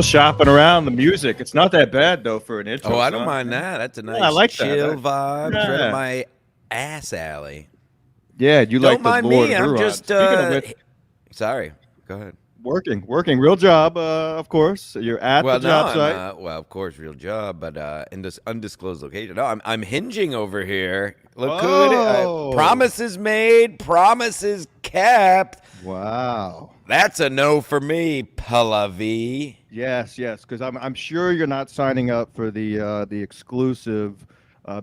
Still shopping around the music. It's not that bad though for an intro. Oh, I don't song. mind that. That's a Yeah, I nice like chill that. vibe. It's right up Yeah, my ass alley. yeah. You Don't like the mind Lord me. I'm Huron. just Speaking of which, sorry. Go ahead. working, real job. Of course, you're at the Well, no, job I'm site. well, of course, real job, but in this undisclosed location. No, I'm hinging over here. Look good. Oh, Promises made, promises kept. wow. That's a no for me, Pallavi. Yes. Because I'm sure you're not signing up for the exclusive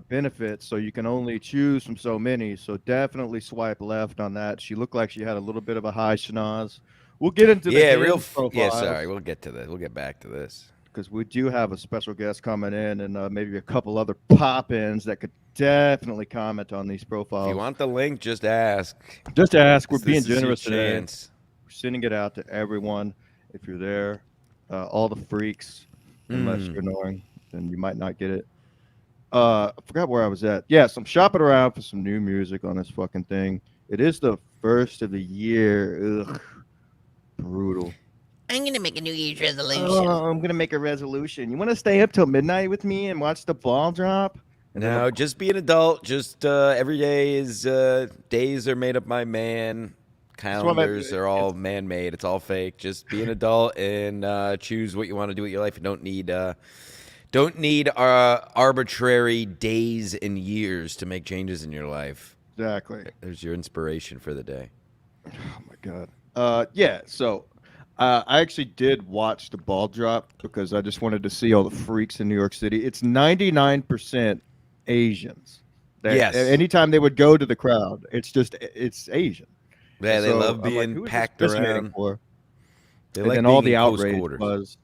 benefits, so you can only choose from so many. So definitely swipe left on that. She looked like she had a little bit of a high schnoz. We'll get into the Yeah, Hinge yeah, sorry. profiles We'll get to this. We'll get back to this. because we do have a special guest coming in and maybe a couple other pop-ins that could definitely comment on these If you profiles. want the link, just ask. Just ask. We're being This is your generous today. chance. We're sending it out to everyone. If you're there, all the freaks, unless you're annoying, then you might not get it. I forgot where I was at. Yes, I'm shopping around for some new music on this fucking thing. It is the first of the year. Ugh, brutal. I'm gonna make a New Year's resolution. Oh, I'm gonna make a resolution. You want to stay up till midnight with me and watch the ball drop? And then No, just be an adult. Just every day is days are made up by man. Calendars are all man-made. It's all fake. Just be an adult and choose what you want to do with your life. You don't need arbitrary days and years to make changes in your life. Exactly. There's your inspiration for the day. Oh my god. Yeah. So I actually did watch the ball drop because I just wanted to see all the freaks in New York City. It's 99% Asians. Yes. Anytime they would go to the crowd, it's Asian. Yeah, they So love I'm like, being who is packed this fascinating around. for? They And like then being all the in close outrage quarters. was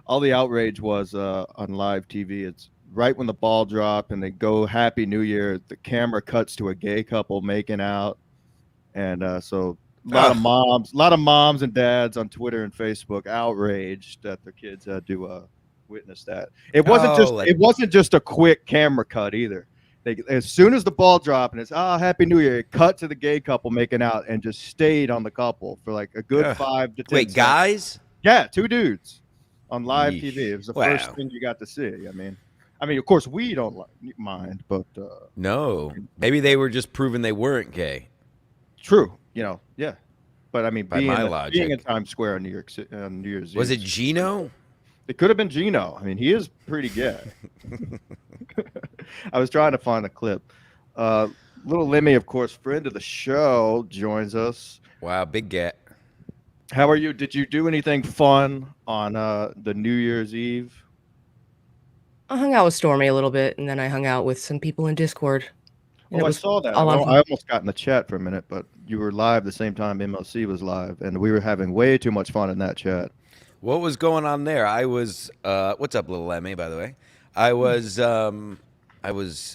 all the outrage was on live TV. It's right when the ball dropped and they go Happy New Year. The camera cuts to a gay couple making out, and so a lot of moms and dads on Twitter and Facebook outraged that their kids had to witness that. It wasn't just a quick camera cut either. As soon as the ball dropped and it's Happy New Year, it cut to the gay couple making out and just stayed on the couple for like a good 5 to 10 Wait, seconds. guys? Yeah, two dudes on live Yeesh. TV. It was the Wow. first thing you got to see. I mean, of course we don't mind, but No. Maybe they were just proving they weren't gay. true, yeah. But I mean, By my logic. being in Times Square on New York City on New Year's Eve. Was it Gino? It could have been Gino. I mean, he is pretty gay. I was trying to find a clip. Little Lemmi, of course, friend of the show, joins us. Wow, big get. How are you? Did you do anything fun on the New Year's Eve? I hung out with Stormy a little bit, and then I hung out with some people in Discord. And Oh, I saw that. I almost got in the chat for a minute, but you were live the same time MLC was live, and we were having way too much fun in that chat. What was going on there? I was what's up, little Lemmy, by the way? I was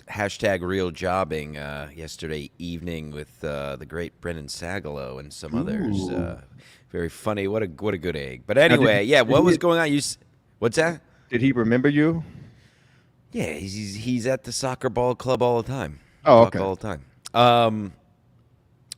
hashtag real jobbing yesterday evening with the great Brendan Sagalow and some others. Very funny. What a good egg. But anyway, what was going on? What's that? Did he remember you? Yeah, he's at the soccer ball club all the time. Oh, Talk okay. all the time.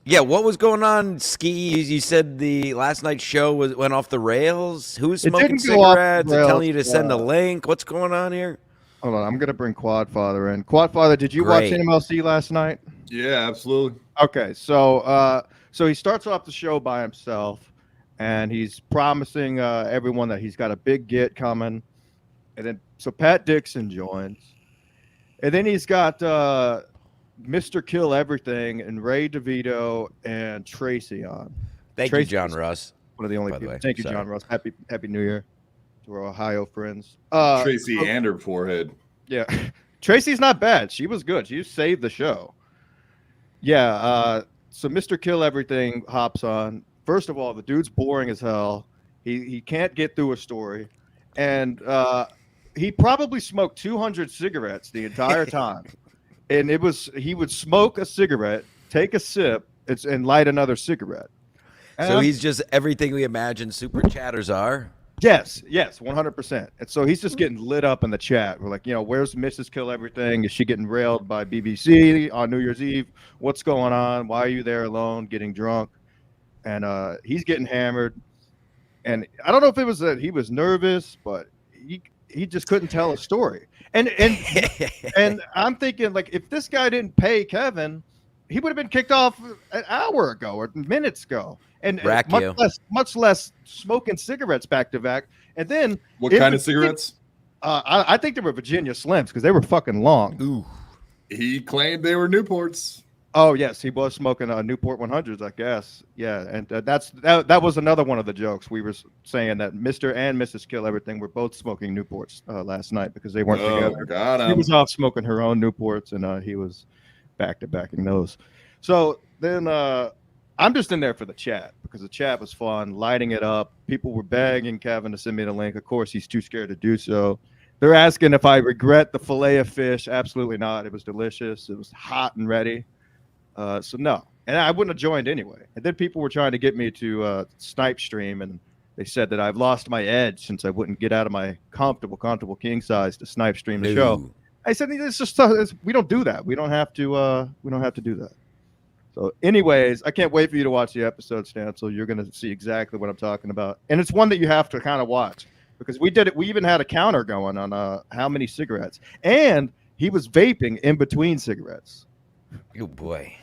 Yeah, what was going on, Ski? You said the last night's show went off the rails. Who was smoking didn't go off the cigarettes and rails, telling you to send a link? What's going on here? Hold on, I'm gonna bring Quadfather in. Quadfather, did you watch Great. MLC last night? Yeah, absolutely. Okay, so he starts off the show by himself, and he's promising everyone that he's got a big get coming, and then so Pat Dixon joins, and then he's got Mr. Kill Everything and Ray DeVito and Tracy on. Thank you, John Russ. One of the only by the people. way. Thank you, Sorry. John Ross. Happy New Year to our Ohio friends. Tracy and her forehead. Yeah, Tracy's not bad. She was good. She saved the show. Yeah. So Mr. Kill Everything hops on. First of all, the dude's boring as hell. He can't get through a story, and he probably smoked 200 cigarettes the entire time. And he would smoke a cigarette, take a sip, and light another cigarette. So he's just everything we imagine super chatters are. Yes, 100%. And so he's just getting lit up in the chat. We're like, where's Mrs. Kill Everything? Is she getting railed by BBC on New Year's Eve? What's going on? Why are you there alone, getting drunk? And he's getting hammered. and I don't know if it was that he was nervous, but he just couldn't tell a story. And I'm thinking, like, if this guy didn't pay Kevin, he would have been kicked off an hour ago or minutes ago, and Rack much you. much less smoking cigarettes back to back. And then What kind of cigarettes? I think they were Virginia Slims because they were fucking long. Ooh. He claimed they were Newports. Oh yes, he was smoking Newport 100s, I guess. Yeah, and that was another one of the jokes. We were saying that Mr. and Mrs. Kill Everything were both smoking Newports last night because they weren't together. God, She was off smoking her own Newports, and he was back to backing those. So then I'm just in there for the chat because the chat was fun, lighting it up. People were begging Kevin to send me the link. Of course, he's too scared to do so. They're asking if I regret the fillet of fish. Absolutely not. It was delicious. It was hot and ready. So no, and I wouldn't have joined anyway. And then people were trying to get me to snipe stream, and they said that I've lost my edge since I wouldn't get out of my comfortable king size to snipe stream the show. I said it's just we don't do that. We don't have to do that. So, anyways, I can't wait for you to watch the episode, Stancil. You're gonna see exactly what I'm talking about, and it's one that you have to kind of watch because we did it. We even had a counter going on how many cigarettes, and he was vaping in between cigarettes. Oh boy.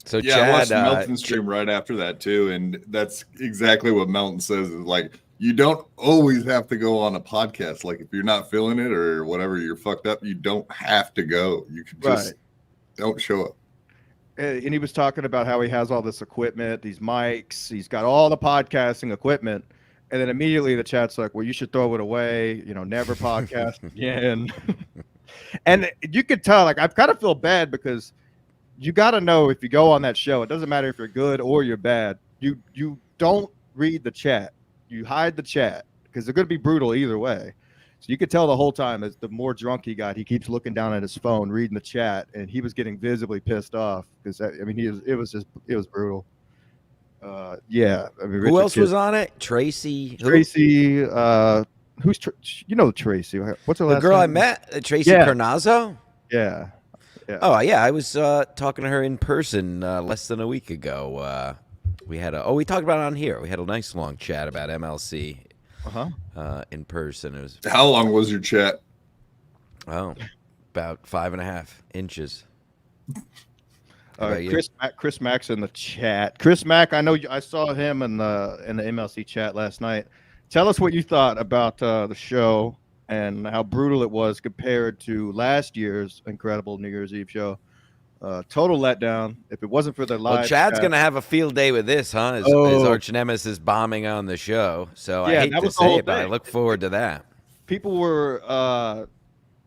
So yeah, Chad, I watched Melton stream right after that too, and that's exactly what Melton says. Is like you don't always have to go on a podcast. Like if you're not feeling it or whatever, you're fucked up. You don't have to go. You can just don't show up. And he was talking about how he has all this equipment, these mics. He's got all the podcasting equipment, and then immediately the chat's like, "Well, you should throw it away. You know, never podcast again." And you could tell, like, I kind of feel bad because you got to know if you go on that show, it doesn't matter if you're good or you're bad. You don't read the chat. You hide the chat because they're going to be brutal either way. So you could tell the whole time as the more drunk he got, he keeps looking down at his phone, reading the chat, and he was getting visibly pissed off because I mean it was brutal. Yeah. I mean, who else was on it? Tracy. Tracy. Who's Tracy? What's her last name? The girl I met, Tracy Carnazzo. Yeah. Yeah. Oh yeah, I was talking to her in person less than a week ago. We talked about it on here. We had a nice long chat about MLC. In person. It was. How long was your chat? Oh, about 5.5 inches. Chris Mack's in the chat. Chris Mack, I know I saw him in the MLC chat last night. Tell us what you thought about the show and how brutal it was compared to last year's incredible New Year's Eve show. Total letdown. If it wasn't for the live, well, Chad's gonna have a field day with this, huh? His arch nemesis bombing on the show. So I hate to say it, but I look forward to that. People were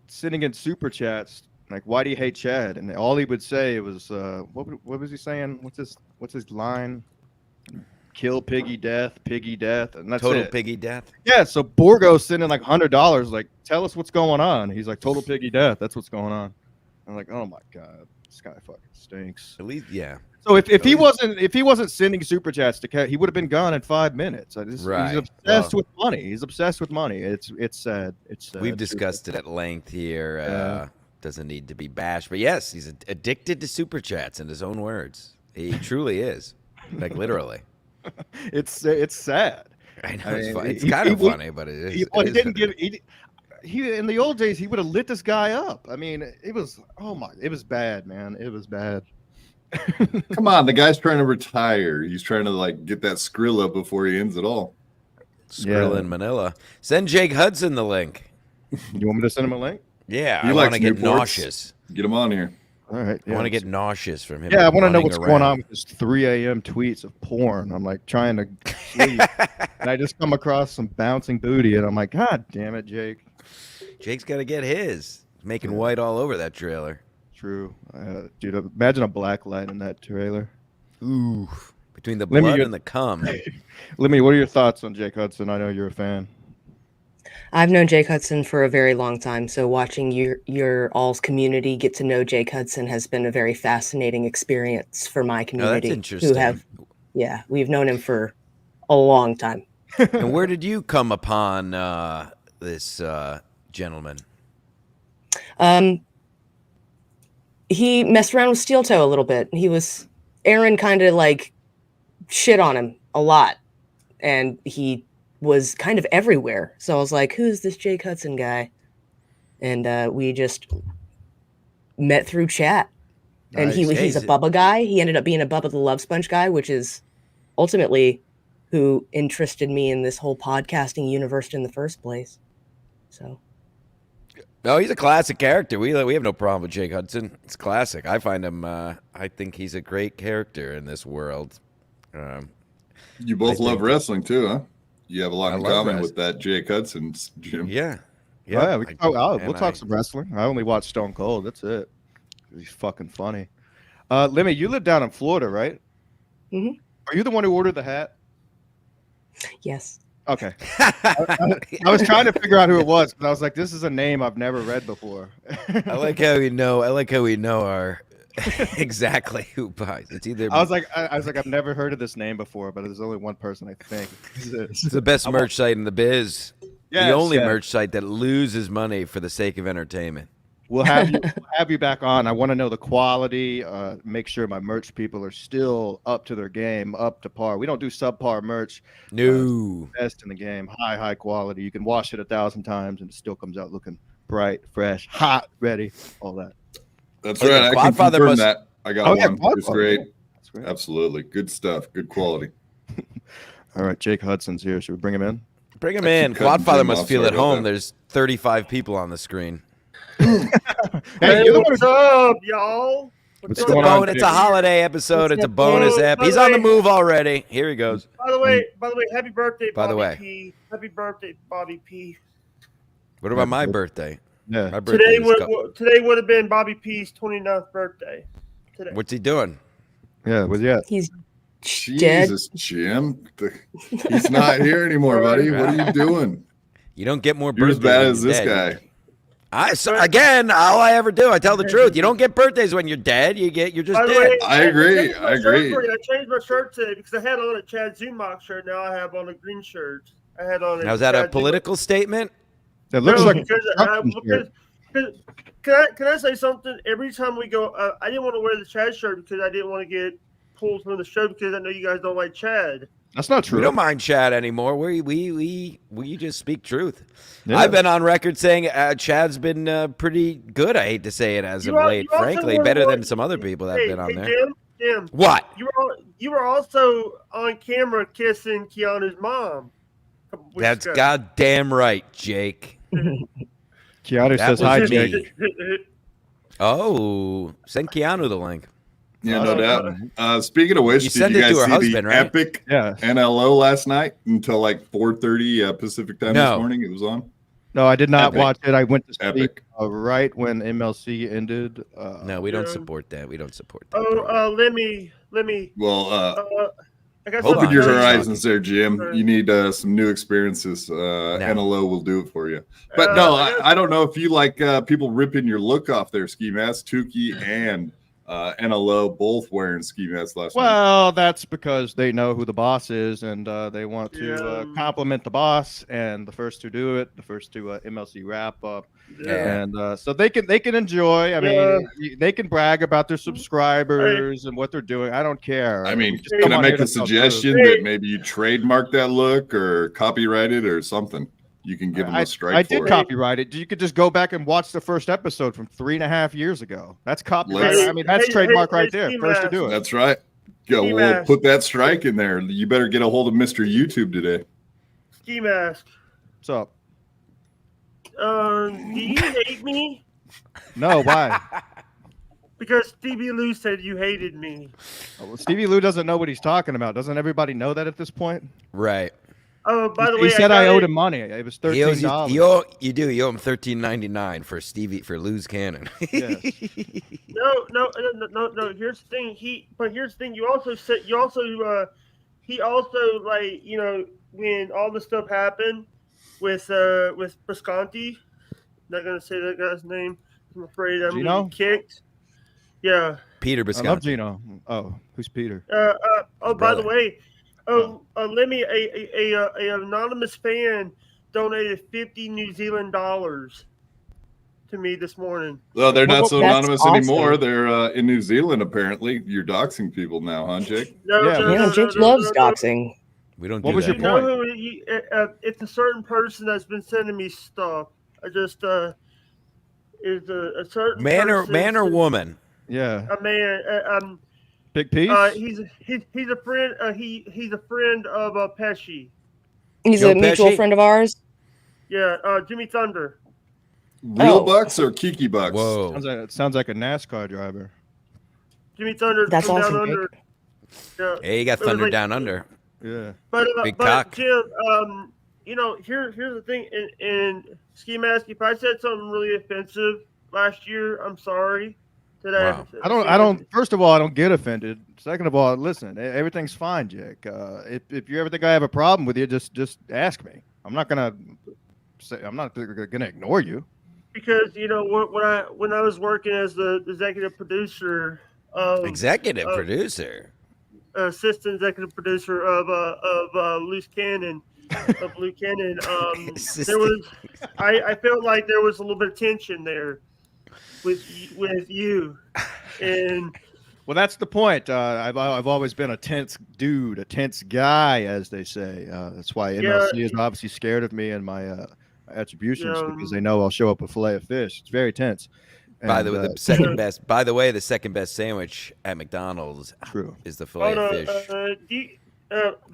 sitting in super chats like, "Why do you hate Chad?" And all he would say was, "What was he saying? What's his line? Kill piggy death, and that's total it. Piggy death." Yeah. So Borgo's sending like $100, like, "Tell us what's going on." He's like, "Total piggy death. That's what's going on." I'm like, "Oh my god, this guy fucking stinks." At least, yeah. So if he wasn't sending super chats to Cat, he would have been gone in 5 minutes. He's obsessed with money. He's obsessed with money. It's sad. It's sad. We've discussed it at length here. Doesn't need to be bashed, but yes, he's addicted to super chats. In his own words, he truly is, like literally. It's sad. I know it's kind of funny, but it is. He didn't give. He in the old days he would have lit this guy up. I mean, it was bad, man. It was bad. Come on, the guy's trying to retire. He's trying to like get that Skrilla before he ends it all. Skrilla in Manila. Send Jake Hudson the link. You want me to send him a link? Yeah, I want to get nauseous. Get him on here. All right. I want to get nauseous from him. Yeah, I want to know what's going on with this 3 a.m. tweets of porn. I'm like trying to sleep, and I just come across some bouncing booty, and I'm like, God damn it, Jake. Jake's got to get his. Making white all over that trailer. True. Dude, imagine a black light in that trailer. Ooh. Between the blood and the cum. Lemmi, what are your thoughts on Jake Hudson? I know you're a fan. I've known Jake Hudson for a very long time, so watching your all's community get to know Jake Hudson has been a very fascinating experience for my community. Oh, that's interesting. We've known him for a long time. And where did you come upon this gentleman? He messed around with Steel Toe a little bit. Aaron kind of like shit on him a lot. and he was kind of everywhere. So I was like, who's this Jake Hudson guy? And we just met through chat. And Nice. he's a Bubba guy. He ended up being a Bubba the Love Sponge guy, which is ultimately who interested me in this whole podcasting universe in the first place. So, no, he's a classic character. We have no problem with Jake Hudson. It's classic. I find him. I think he's a great character in this world. You both love wrestling too, huh? You have a lot in common wrestling with that Jake Hudson, Jim. Yeah. Yeah, we'll talk some wrestling. I only watch Stone Cold. That's it. He's fucking funny. Lemmi, you live down in Florida, right? Mm-hmm. Are you the one who ordered the hat? Yes. Okay. I was trying to figure out who it was because I was like, this is a name I've never read before. I like how we know our exactly who buys. It's either. I was like, I've never heard of this name before, but there's only one person I think. It's the best merch site in the biz. Yes, the only merch site that loses money for the sake of entertainment. We'll have you back on. I want to know the quality. Make sure my merch people are still up to their game, up to par. We don't do subpar merch. No, best in the game. High quality. You can wash it 1,000 times and it still comes out looking bright, fresh, hot, ready. All that. That's right. I can confirm that. I got one. It's great. That's great. Absolutely. Good stuff. Good quality. All right. Jake Hudson's here. Should we bring him in? Bring him in. Quadfather must feel at home. There's 35 people on the screen. Hey, what's up, y'all? It's a holiday episode. It's a bonus ep. He's on the move already. Here he goes. By the way, happy birthday, By the way. P. Happy birthday, Bobby P. What about my birthday? Yeah. My birthday today would have been Bobby P's 29th birthday. Today. What's he doing? Yeah, he's Jesus, dead. Jim. He's not here anymore, buddy. What are you doing? You don't get more You're birthdays. as bad as this guy. Again, all I ever do, I tell the truth. You don't get birthdays when you're dead. You're just dead. Way, I agree. I changed my shirt today because I had on a Chad Zumach shirt. Now I have on a green shirt. I had on. Now, is that a political statement? That looks like. Can I say something? Every time we go, I didn't want to wear the Chad shirt because I didn't want to get pulled from the show because I know you guys don't like Chad. That's not true. We don't mind Chad anymore. We just speak truth. Yeah. I've been on record saying Chad's been pretty good. I hate to say it as of late, frankly, better than some other people that have been on there. Jim, what? You were also on camera kissing Keanu's mom. That's goddamn right, Jake. Keanu says hi, Jake. Oh, send Keanu the link. Yeah, no doubt. Speaking of which, did you guys see the epic NLO last night until like 4:30 Pacific time this morning? It was on. No, I did not watch it. I went to sleep right when MLC ended. No, we don't support that. We don't support that. Oh, Lemmi. Well, open your horizons there, Jim. You need some new experiences. NLO will do it for you. But no, I don't know if you like people ripping your look off there, Ski Mask, Tukey, and NLO both wearing ski masks last night. Well, that's because they know who the boss is, and they want to compliment the boss. And the first to do it, the first to MLC wrap up, and so they can enjoy. I mean, they can brag about their subscribers and what they're doing. I don't care. I mean, can I make a suggestion that maybe you trademark that look or copyright it or something? You can give them a strike. I did copyright it. You could just go back and watch the first episode from 3.5 years ago. That's copyright. I mean, that's trademark right there. First to do it. That's right. We'll put that strike in there. You better get a hold of Mr. YouTube today. Ski Mask. What's up? Do you hate me? No, why? Because Stevie Lou said you hated me. Oh, well, Stevie Lou doesn't know what he's talking about. Doesn't everybody know that at this point? Right. Oh, by the way, he said I owed him money. It was $13. You owe him $13.99 for Lou's Cannon. No. Here's the thing. Here's the thing. You also said he also like when all this stuff happened with Brisconti. Not gonna say that guy's name. I'm afraid I'm gonna get kicked. Yeah. Peter Brisconti. I love Gino. Oh, who's Peter? By the way. Lemmi, a anonymous fan donated 50 New Zealand dollars to me this morning. Well, they're not so anonymous anymore. They're in New Zealand, apparently. You're doxing people now, huh, Jake? Jake loves doxing. We don't What do was that. your point? Who it's a certain person that's been sending me stuff. I just is a certain Man or person, woman? Yeah. a man. Big piece? He's a friend. He's a friend of Pesci. He's Joe a mutual Pesci? friend of ours. Yeah, Jimmy Thunder. Real Oh. bucks or Kiki bucks? Whoa. Sounds like a NASCAR driver. Jimmy Thunder That's from awesome, Down Jake. Under. Yeah, Hey, you got it was Thunder like- Down Under. Yeah. But Big but cock. Jim, here's the thing. In Ski Mask, if I said something really offensive last year, I'm sorry. Wow. I don't. First of all, I don't get offended. Second of all, listen, everything's fine, Jake. If you ever think I have a problem with you, just ask me. I'm not gonna ignore you. Because when I was working as the executive producer, Executive uh, producer. assistant executive producer of Loose Cannon, of Blue Cannon, there was I felt like there was a little bit of tension there with you, and Well, that's the point. I've always been a tense dude, a tense guy, as they say. That's why MLC is obviously scared of me and my attributions because they know I'll show up with fillet of fish. It's very tense. By the way, the second best. By the way, the second best sandwich at McDonald's is the fillet of fish.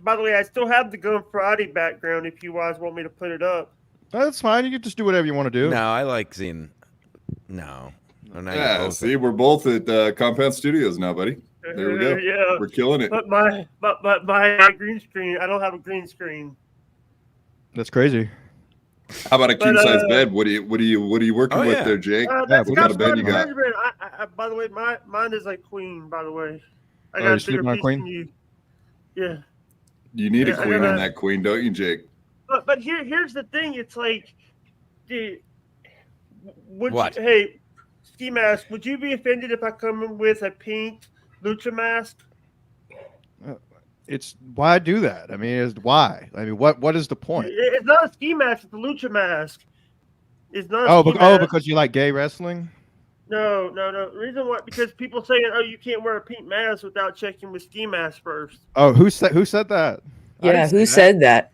By the way, I still have the Gun Friday background. If you guys want me to put it up, that's fine. You can just do whatever you want to do. No, I like seeing. No. Yeah, see, we're both at Compound Studios now, buddy. There we go. Yeah, we're killing it. But my green screen, I don't have a green screen. That's crazy. How about a king size bed? What are you working with there, Jake? That's what kind of bed you got? By the way, mine is like queen. By the way, I Oh, got you a sleeping bigger on a piece queen? than you. Yeah. You need a queen on that queen, don't you, Jake? But here's the thing. It's like, dude, What? Hey, Ski Mask, would you be offended if I come in with a pink lucha mask? It's why do that? I mean, why? I mean, what is the point? It's not a ski mask. It's a lucha mask. It's not. A ski mask. Because you like gay wrestling? No. The reason why, because people saying, "Oh, you can't wear a pink mask without checking with ski mask first." Oh, who said that? Yeah, who said that?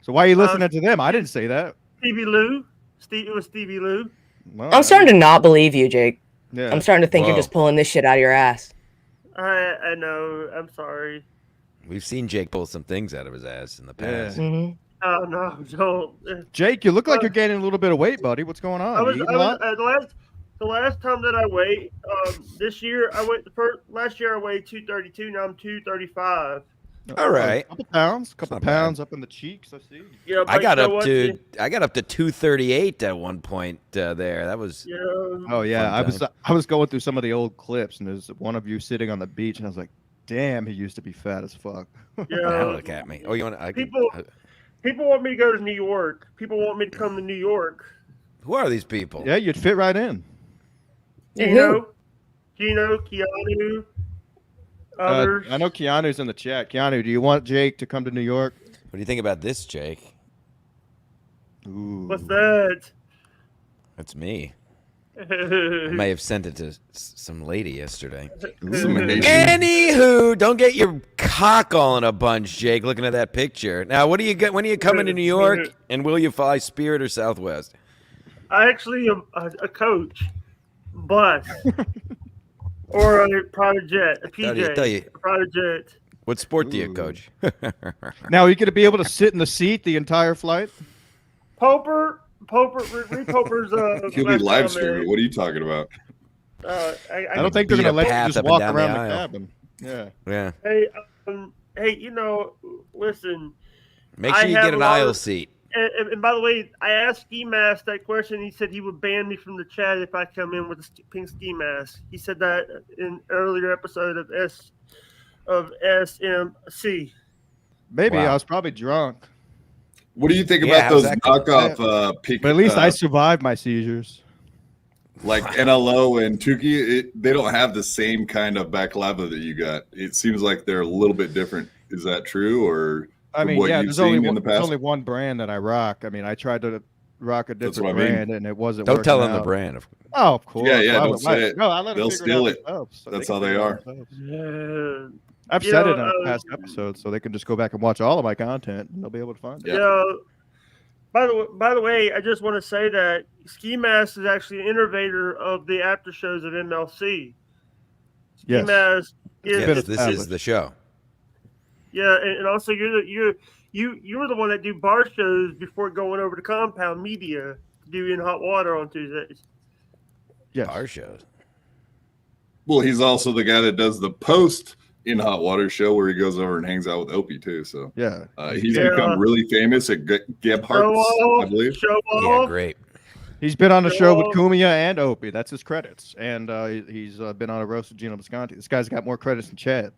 So why are you listening to them? I didn't say that. Stevie Lou. It was Stevie Lou. Well, I'm starting to not believe you, Jake. Yeah. I'm starting to think you're just pulling this shit out of your ass. I know. I'm sorry. We've seen Jake pull some things out of his ass in the past. Yeah. Mm-hmm. Oh no, don't. Jake, you look like you're gaining a little bit of weight, buddy. What's going on? The last time that I weighed, this year I weighed last year I weighed 232. Now I'm 235. All right, couple pounds up in the cheeks. I see. Yeah, I got up to 238 at one point there. That was. Yeah. Oh yeah, I was going through some of the old clips, and there's one of you sitting on the beach, and I was like, damn, he used to be fat as fuck. Yeah. Now look at me. Oh, you want to? People want me to go to New York. People want me to come to New York. Who are these people? Yeah, you'd fit right in. Gino, Keanu, others. I know Keanu's in the chat. Keanu, do you want Jake to come to New York? What do you think about this, Jake? Ooh. What's that? That's me. I may have sent it to some lady yesterday. Anywho, don't get your cock all in a bunch, Jake, looking at that picture. Now, what do you get? When are you coming to New York? And will you fly Spirit or Southwest? I actually am a coach, bus, or a private jet, a PJ, a private jet. What sport do you coach? Now, are you going to be able to sit in the seat the entire flight? Poper's. He'll be live streaming. What are you talking about? I don't think they're going to let you just walk around the cabin. Yeah. Yeah. Hey, listen. Make sure you get an aisle seat. And by the way, I asked Ski Mask that question. He said he would ban me from the chat if I come in with a pink ski mask. He said that in an earlier episode of SMC. Maybe I was probably drunk. What do you think about those knockoff pink? But at least I survived my seizures. Like NLO and Tukey, they don't have the same kind of baklava that you got. It seems like they're a little bit different. Is that true, or I mean, what yeah, you've there's seen in the past? only one brand that I rock. I mean, I tried to rock a different brand, and it wasn't. Don't tell them out. the brand. Oh, of course. Yeah, don't say it. No, I let They'll them steal it. So that's how they are. Yeah. I've said it in past episodes, so they can just go back and watch all of my content, and they'll be able to find it. Yeah. By the way, I just want to say that Ski Mask is actually an innovator of the after shows of MLC. Ski Mask Yes, this is the show. Yeah, and also you were the one that do bar shows before going over to Compound Media to do In Hot Water on Tuesdays. Yes. Bar shows. Well, he's also the guy that does the post In Hot Water show where he goes over and hangs out with Opie too. So yeah, he's become really famous at Gebhardt's, I believe. Yeah, great. He's been on the show with Kumia and Opie. That's his credits. And he's been on a roast with Gino Visconti. This guy's got more credits than Chad.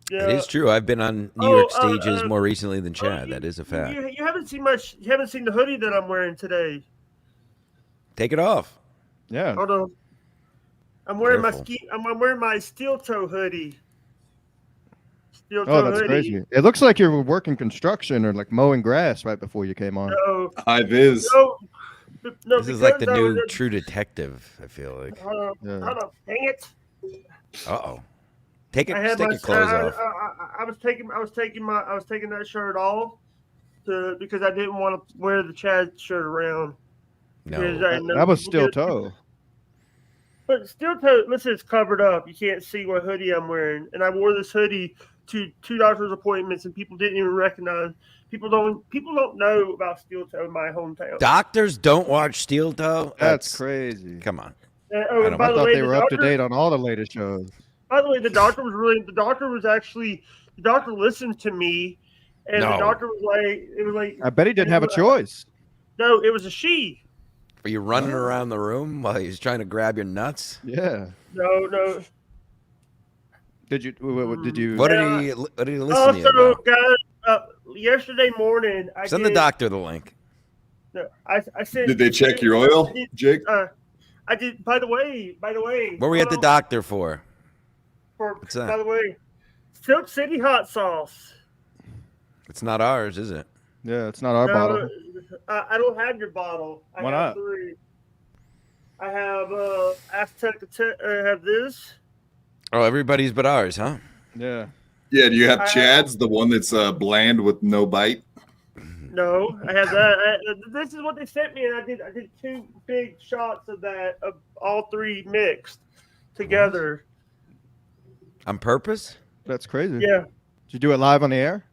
Yeah. It is true. I've been on New York stages more recently than Chad. That is a fact. You haven't seen much. You haven't seen the hoodie that I'm wearing today. Take it off. Yeah. Hold on. I'm wearing I'm wearing my steel toe hoodie. That's crazy. It looks like you're working construction or like mowing grass right before you came on. No. Hi, Viz. No, this is like the new True Detective, I feel like. Hold on. Dang it. Uh-oh. Take your clothes off. I was taking that shirt off because I didn't want to wear the Chad shirt around. No. That was steel toe. But steel toe, listen, it's covered up. You can't see what hoodie I'm wearing. And I wore this hoodie to 2 doctor's appointments, and people didn't even recognize. People don't know about steel toe in my hometown. Doctors don't watch steel toe? That's crazy. Come on. I thought they were up to date on all the latest shows. By the way, the doctor listened to me, and the doctor was like, I bet he didn't have a choice. No, it was a she. Were you running around the room while he was trying to grab your nuts? Yeah. No. Did you? What did he listen to you about? Guys, yesterday morning, Send the doctor the link. No, I sent. Did they check your oil, Jake? I did. By the way. What were we at the doctor for? What's that? By the way, Silk City hot sauce. It's not ours, is it? Yeah, it's not our bottle. I don't have your bottle. Why not? 3. I have Aztec. I have this. Oh, everybody's but ours, huh? Yeah. Yeah. Do you have Chad's, the one that's bland with no bite? No, I have that. This is what they sent me, and I did 2 big shots of that, of all 3 mixed together. On purpose? That's crazy. Yeah. Did you do it live on the air?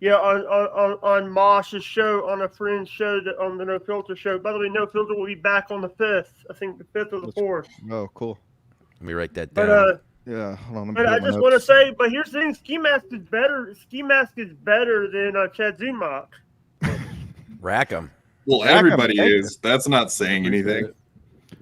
Yeah, on Mosh's show, on a friend's show, on the No Filter show. By the way, No Filter will be back on the 5th. I think the 5th or the 4th. Oh, cool. Let me write that down. Yeah, hold on. But I just want to say, but here's the thing: Ski Mask is better. Ski Mask is better than Chad Zumach. Rack 'em. Well, everybody is. That's not saying anything.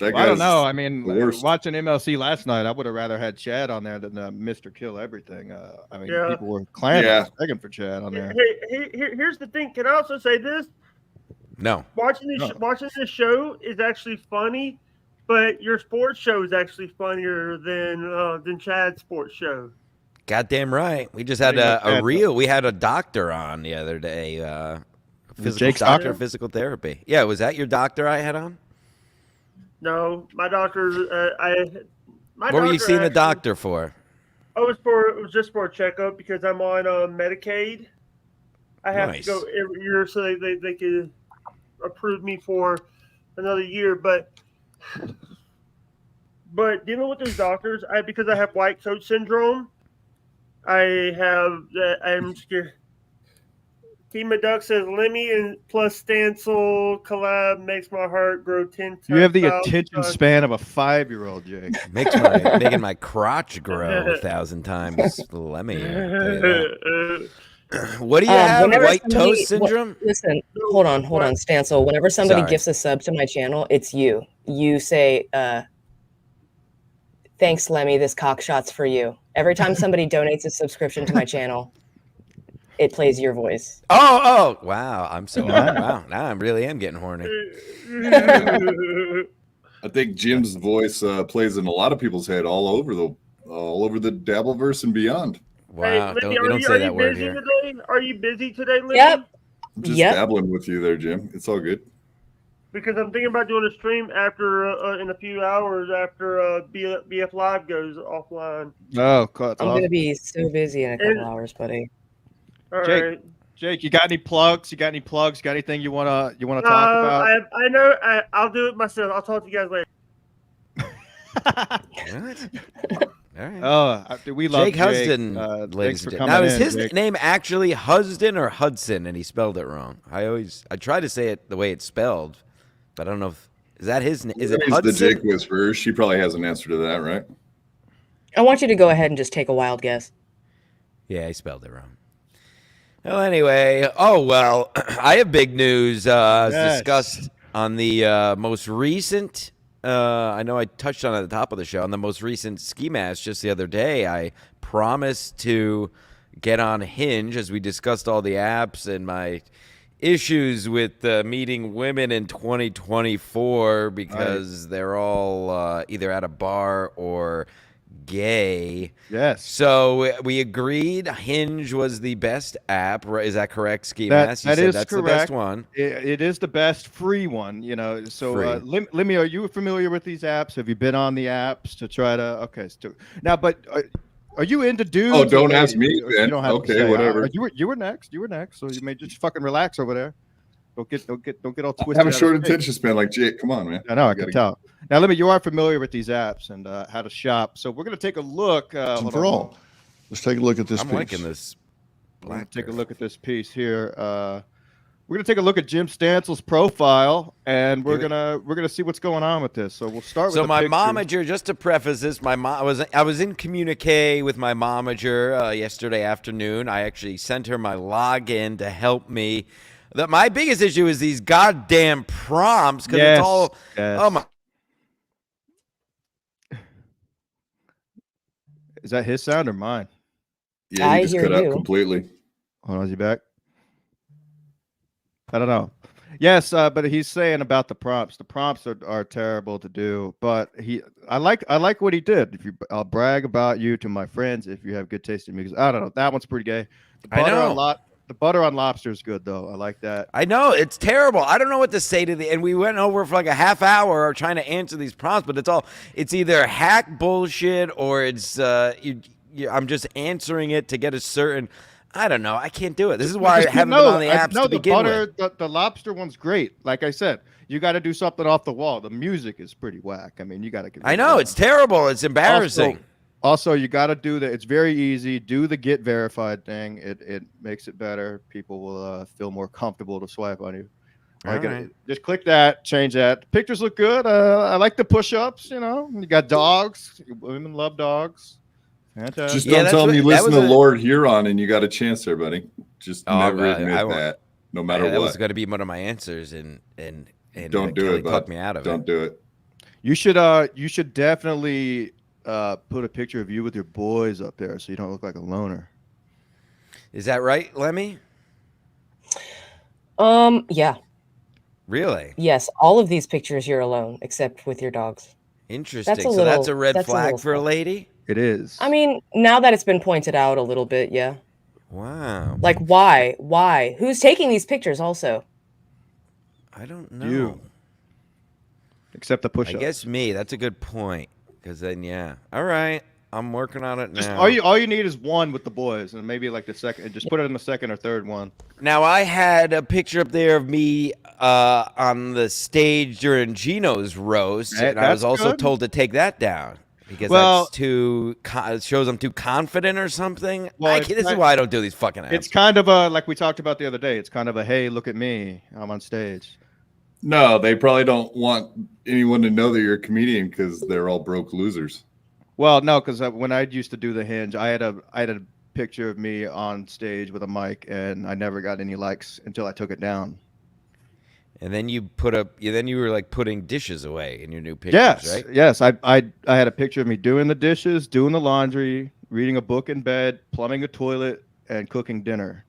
I don't know. I mean, watching MLC last night, I would have rather had Chad on there than Mr. Kill Everything. I mean, people were clamoring, begging for Chad on there. Here's the thing. Can I also say this? No. Watching this show is actually funny, but your sports show is actually funnier than Chad's sports show. Goddamn right. We just had a reel. We had a doctor on the other day. Physical therapy. Yeah, was that your doctor I had on? No, my doctor. What were you seeing the doctor for? It was just for a checkup because I'm on Medicaid. I have to go every year so they could approve me for another year. But dealing with those doctors, because I have white coat syndrome, I'm scared. Team of Duck says Lemmi and plus Stancil collab makes my heart grow 10 times. You have the attention span of a 5-year-old, Jake. Making my crotch grow 1,000 times. Lemmi. What do you have? White toe syndrome? Listen, hold on, Stancil. Whenever somebody gifts a sub to my channel, it's you. You say, thanks, Lemmi, this cock shot's for you. Every time somebody donates a subscription to my channel, it plays your voice. Oh, wow. I'm so wow. Now I really am getting horny. I think Jim's voice plays in a lot of people's head all over the Dabbleverse and beyond. Wow. Hey, Lemmi, we don't say that word here. Today? Are you busy today, Lemmi? Yep. I'm just dabbling with you there, Jim. It's all good. because I'm thinking about doing a stream after in a few hours after BF Live goes offline. Oh, that's I'm gonna awesome. be so busy in a couple And hours, buddy. all Jake, right. Jake, you got any plugs? You got any plugs? Got anything you wanna talk about? I know. I'll do it myself. I'll talk to you guys later. What? All right. We love Jake Hudson, thanks ladies for and coming gentlemen. Now, is in, his Jake. name actually Husden or Hudson, and he spelled it wrong? I try to say it the way it's spelled, but I don't know if is that his name. Is it He's Hudson? the Jake Whisperer. She probably has an answer to that, right? I want you to go ahead and just take a wild guess. Yeah, he spelled it wrong. Well, anyway, I have big news. As Yes. discussed on the most recent. I know I touched on it at the top of the show. On the most recent ski match just the other day, I promised to get on Hinge as we discussed all the apps and my issues with meeting women in 2024 because they're all either at a bar or gay. Yes. So we agreed Hinge was the best app. Is that correct, Ski Mask? You That said is that's correct. the best one. It is the best free one, So, Free. Lemmi, are you familiar with these apps? Have you been on the apps to try to? Okay, now, but are you into dudes? Oh, don't or ask me, ladies? You Ben. don't have to Okay, say. whatever. You were next. You were next. So you may just fucking relax over there. Don't get all I twisted. have a out of short shape. attention span like Jake. Come on, man. I know. I You can gotta- tell. Now, Lemmi, you are familiar with these apps and how to shop. So we're gonna take a look. Hold for on. all. Let's take a look at this I'm piece. liking this. We're gonna Black take a Earth. look at this piece here. We're gonna take a look at Jim Stancils' profile, and we're gonna see what's going on with this. So we'll start with. So the my pictures. momager, just to preface this, I was in communique with my momager yesterday afternoon. I actually sent her my login to help me. My biggest issue is these goddamn prompts because Yes, it's all. yes. Oh my! Is that his sound or mine? Yeah, I you just hear cut out you. completely. Hold on, is he back? I don't know. Yes, but he's saying about the prompts. The prompts are terrible to do, but I like what he did. I'll brag about you to my friends if you have good taste in music. I don't know. That one's pretty gay. The I know. The butter on lobster is good though. I like that. I know it's terrible. I don't know what to say to and we went over for like a half hour trying to answer these prompts, but it's either hack bullshit or it's I'm just answering it to get a certain. I don't know. I can't do it. This is why I haven't been on the apps to begin with. The lobster one's great. Like I said, you got to do something off the wall. The music is pretty whack. I mean, you got to. I know it's terrible. It's embarrassing. Also, you got to do that. It's very easy. Do the get verified thing. It makes it better. People will feel more comfortable to swipe on you. Right. Just click that. Change that. The pictures look good. I like the push-ups. You got dogs. Women love dogs. Fantastic. Just don't tell them you listen to Lord Huron and you got a chance there, buddy. Just never admit that, no matter what. That was going to be one of my answers, and don't do Kelly it. Bud. Talked me out of don't do it. You should definitely put a picture of you with your boys up there so you don't look like a loner. Is that right, Lemmi? Yeah. Really? Yes, all of these pictures you're alone, except with your dogs. Interesting. That's a red flag for a fun. lady? It is. I mean, now that it's been pointed out a little bit, yeah. Wow. Like, why? Why? Who's taking these pictures also? I don't know. You. Except the push-ups. I guess me. That's a good point. Because then, yeah. All right. I'm working on it now. All you need is one with the boys, and maybe like the second. Just put it in the second or third one. Now, I had a picture up there of me on the stage during Gino's roast, and I was also told to take that down because that's it shows I'm too confident or something. Well, this is why I don't do these fucking apps. It's kind of a, like we talked about the other day. It's kind of a, hey, look at me, I'm on stage. No, they probably don't want anyone to know that you're a comedian because they're all broke losers. Well, no, because when I used to do the Hinge, I had a picture of me on stage with a mic, and I never got any likes until I took it down. And then you were like putting dishes away in your new pictures, right? Yes. I had a picture of me doing the dishes, doing the laundry, reading a book in bed, plumbing a toilet, and cooking dinner,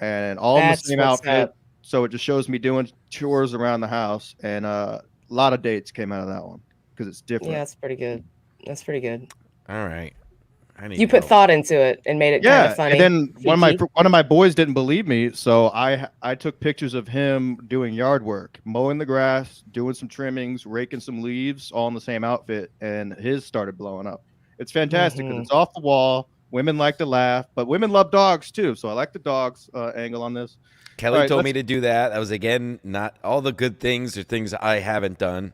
and all in the same outfit. So it just shows me doing chores around the house, and a lot of dates came out of that one because it's different. Yeah, that's pretty good. That's pretty good. All right. You put thought into it and made it kind of funny. And then one of my boys didn't believe me, so I took pictures of him doing yard work, mowing the grass, doing some trimmings, raking some leaves, all in the same outfit, and his started blowing up. It's fantastic because it's off the wall. Women like to laugh, but women love dogs too, so I like the dogs angle on this. Kelly told me to do that. That was, again, not all the good things or things I haven't done.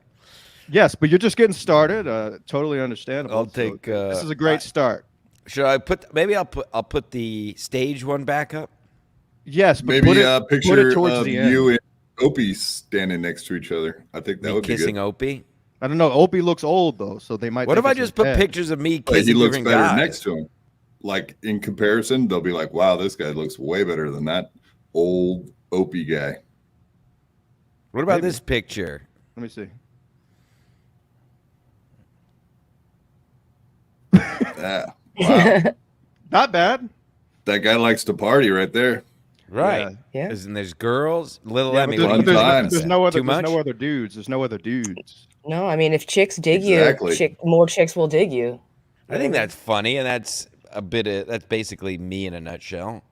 Yes, but you're just getting started. Totally understandable. I'll take. This is a great start. Should I put? Maybe I'll put the stage one back up. Yes, but maybe a picture of you and Opie standing next to each other. I think that would be kissing good. Opie. I don't know. Opie looks old though, so they might. What if I just put pictures of me kissing different guys? He looks better next to him. Like in comparison, they'll be like, "Wow, this guy looks way better than that old Opie guy." What about this picture? Let me see. Wow. Not bad. That guy likes to party right there. Right. Yeah. And there's girls. Little Lemmi. There's no other dudes. There's no other dudes. No, I mean, if chicks dig you, more chicks will dig you. I think that's funny, and that's that's basically me in a nutshell,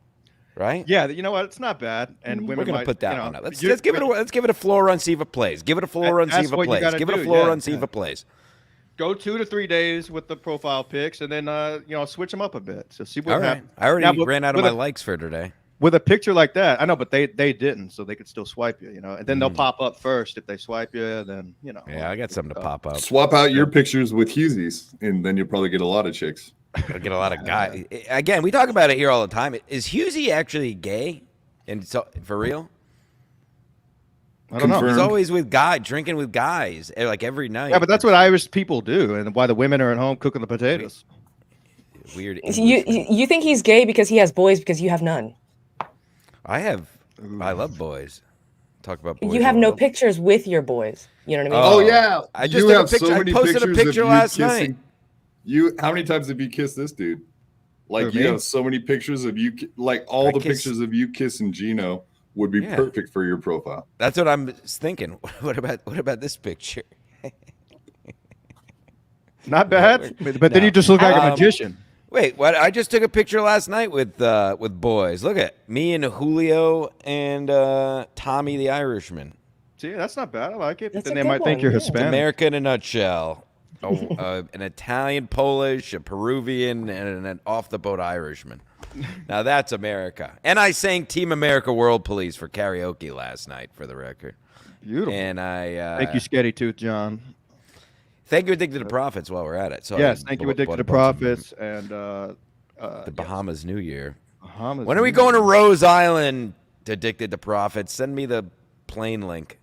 right? Yeah, you know what? It's not bad, and women we're gonna might put that one up. Let's give it a floor run, see if it plays. Give it a floor run, see if it plays. Give it a floor run, see if it plays. Go 2 to 3 days with the profile pics, and then switch them up a bit. So see what happens. I already ran out of my likes for today. With a picture like that, I know, but they didn't, so they could still swipe you, and then they'll pop up first if they swipe you. Then Yeah, I got something to pop up. Swap out your pictures with Hughesy's, and then you'll probably get a lot of chicks. I'll get a lot of guys. Again, we talk about it here all the time. Is Hughesy actually gay? And so for real? I don't know. He's always with guys, drinking with guys, like every night. Yeah, but that's what Irish people do, and why the women are at home cooking the potatoes. Weird. You think he's gay because he has boys because you have none? I love boys. Talk about boys. You have no pictures with your boys. You know what I mean? Oh yeah, I just took a picture. I posted a picture last night. How many times have you kissed this dude? Like you have so many pictures of you, like all the pictures of you kissing Gino would be perfect for your profile. That's what I'm thinking. What about this picture? Not bad, but then you just look like a magician. Wait, what? I just took a picture last night with boys. Look at me and Julio and Tommy the Irishman. See, that's not bad. I like it. That's then they might think you're Hispanic. America in a nutshell. An Italian, Polish, a Peruvian, and an off-the-boat Irishman. Now that's America. And I sang Team America World Police for karaoke last night, for the record. Beautiful. And thank you, Sketty Tooth John. Thank you, Addicted to Profits, while we're at it. So yes, thank you, Addicted to Profits. And the Bahamas New Year. Bahamas. When are we going to Rose Island, Addicted to Profits? Send me the plane link.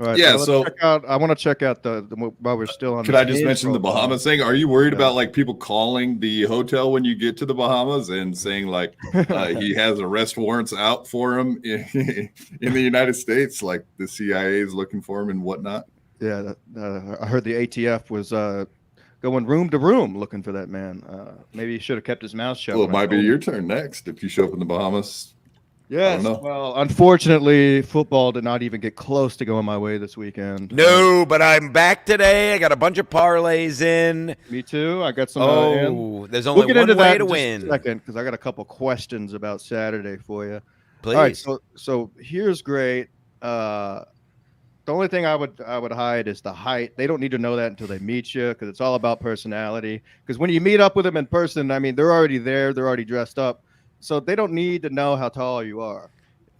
All right, yeah, so I want to check out the while we're still on. Could I just mention the Bahamas thing? Are you worried about like people calling the hotel when you get to the Bahamas and saying like he has arrest warrants out for him in the United States, like the CIA is looking for him and whatnot? Yeah, I heard the ATF was going room to room looking for that man. Maybe he should have kept his mouth shut. Well, it might be your turn next if you show up in the Bahamas. Yes. Well, unfortunately, football did not even get close to going my way this weekend. No, but I'm back today. I got a bunch of parlays in. Me too. I got some. There's only one way to win. Second, because I got a couple questions about Saturday for you. Please. All right. So here's great. The only thing I would hide is the height. They don't need to know that until they meet you, because it's all about personality. Because when you meet up with them in person, I mean, they're already there. They're already dressed up. So they don't need to know how tall you are.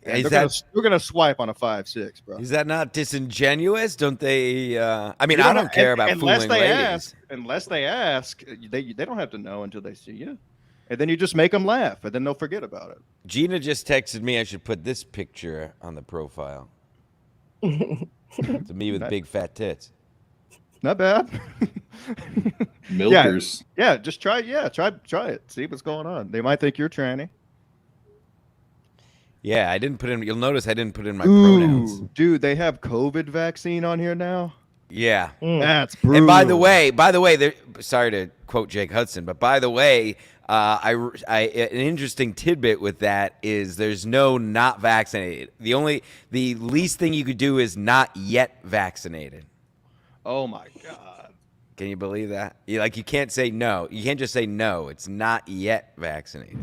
We're gonna swipe on a 5'6", bro. Is that not disingenuous? Don't they? I mean, I don't care about fooling ladies. Unless they ask, they don't have to know until they see you, and then you just make them laugh, and then they'll forget about it. Gina just texted me I should put this picture on the profile. To me with big fat tits. Not bad. Milkers. Yeah, just try. Yeah, try it. See what's going on. They might think you're tranny. Yeah, I didn't put in. You'll notice I didn't put in my pronouns. Dude, they have COVID vaccine on here now. Yeah, that's brutal. And by the way, sorry to quote Jake Hudson, but by the way, an interesting tidbit with that is there's no not vaccinated. The least thing you could do is not yet vaccinated. Oh my God. Can you believe that? You can't say no. You can't just say no. It's not yet vaccinated.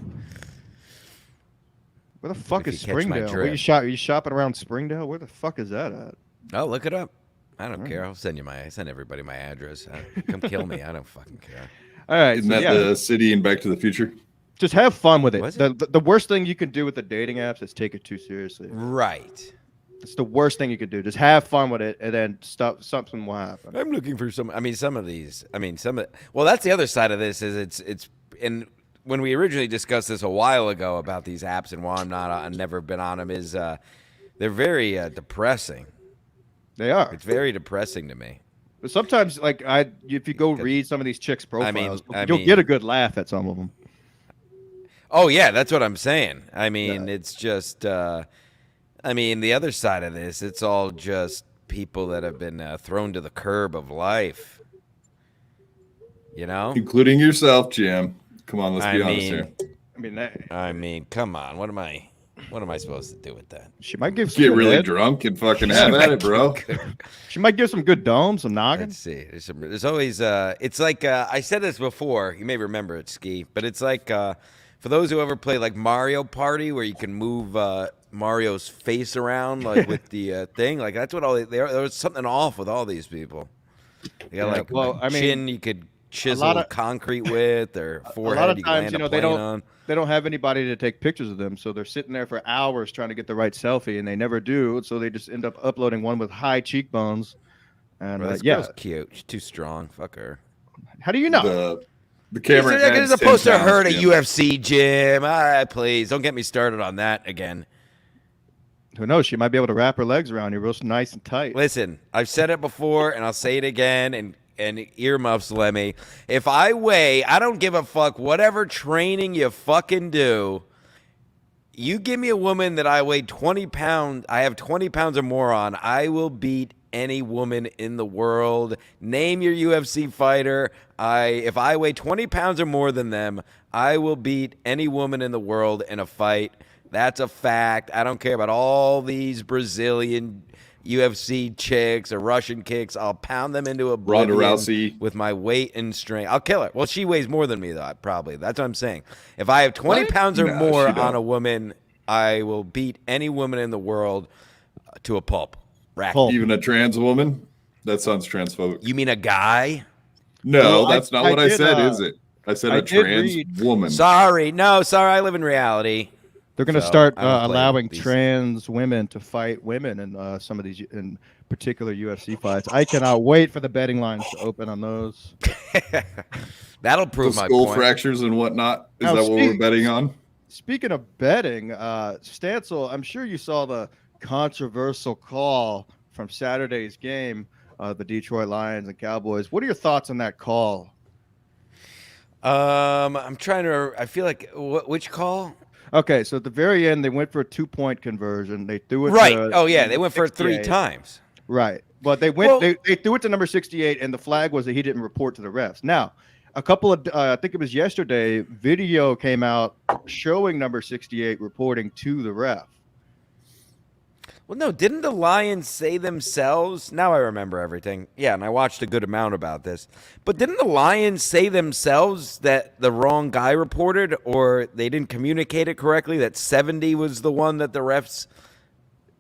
Where the fuck If is you catch my Springdale? drift. Are you shopping around Springdale? Where the fuck is that at? Oh, look it up. I don't care. I send everybody my address. Come kill me. I don't fucking care. All right. Isn't that the city in Back to the Future? Just have fun with it. Was it? The worst thing you can do with the dating apps is take it too seriously. Right. It's the worst thing you could do. Just have fun with it, and then something will happen. I'm looking for some of these. Well, that's the other side of this is it's and when we originally discussed this a while ago about these apps and why I've never been on them is they're very depressing. They are. It's very depressing to me. But sometimes, if you go read some of these chicks' profiles, you'll get a good laugh at some of them. Oh yeah, that's what I'm saying. It's just. The other side of this, it's all just people that have been thrown to the curb of life. You know, including yourself, Jim. Come on, let's be honest here. Come on. What am I supposed to do with that? She might give get really drunk and fucking have at it, bro. She might give some good domes, some noggin. Let's see. There's always it's like I said this before. You may remember it, Ski, but it's like for those who ever play like Mario Party, where you can move Mario's face around like with the thing. Like that's what there was something off with all these people. They got chin you could chisel concrete with, or forehead. A lot of times, they don't have anybody to take pictures of them, so they're sitting there for hours trying to get the right selfie, and they never do. So they just end up uploading one with high cheekbones. And this girl's cute. She's too strong. Fuck her. How do you know? The camera. As opposed to her at a UFC gym. All right, please don't get me started on that again. Who knows? She might be able to wrap her legs around you real nice and tight. Listen, I've said it before, and I'll say it again, and earmuffs, Lemmi. If I weigh, I don't give a fuck whatever training you fucking do. You give me a woman that I weigh 20 pounds, I have 20 pounds or more on, I will beat any woman in the world. Name your UFC fighter. If I weigh 20 pounds or more than them, I will beat any woman in the world in a fight. That's a fact. I don't care about all these Brazilian UFC chicks or Russian kicks. I'll pound them into oblivion Ronda Rousey with my weight and strength. I'll kill her. Well, she weighs more than me, though, probably. That's what I'm saying. If I have 20 pounds or more on a woman, I will beat any woman in the world to a pulp. Even a trans woman? That sounds transphobic. You mean a guy? No, that's not what I said, is it? I said a trans woman. Sorry. I live in reality. They're going to start allowing trans women to fight women in some of these in particular UFC fights. I cannot wait for the betting lines to open on those. That'll prove my skull point. Fractures and whatnot. Is that what we're betting on? Speaking of betting, Stancil, I'm sure you saw the controversial call from Saturday's game, the Detroit Lions and Cowboys. What are your thoughts on that call? I'm trying to. I feel like which call? Okay, so at the very end, they went for a 2-point conversion. They threw it right. They went for it 3 times. Right, but they went. They threw it to number 68, and the flag was that he didn't report to the refs. Now, a couple of I think it was yesterday, video came out showing number 68 reporting to the ref. Well, no, didn't the Lions say themselves? Now I remember everything. Yeah, and I watched a good amount about this. But didn't the Lions say themselves that the wrong guy reported, or they didn't communicate it correctly, that 70 was the one that the refs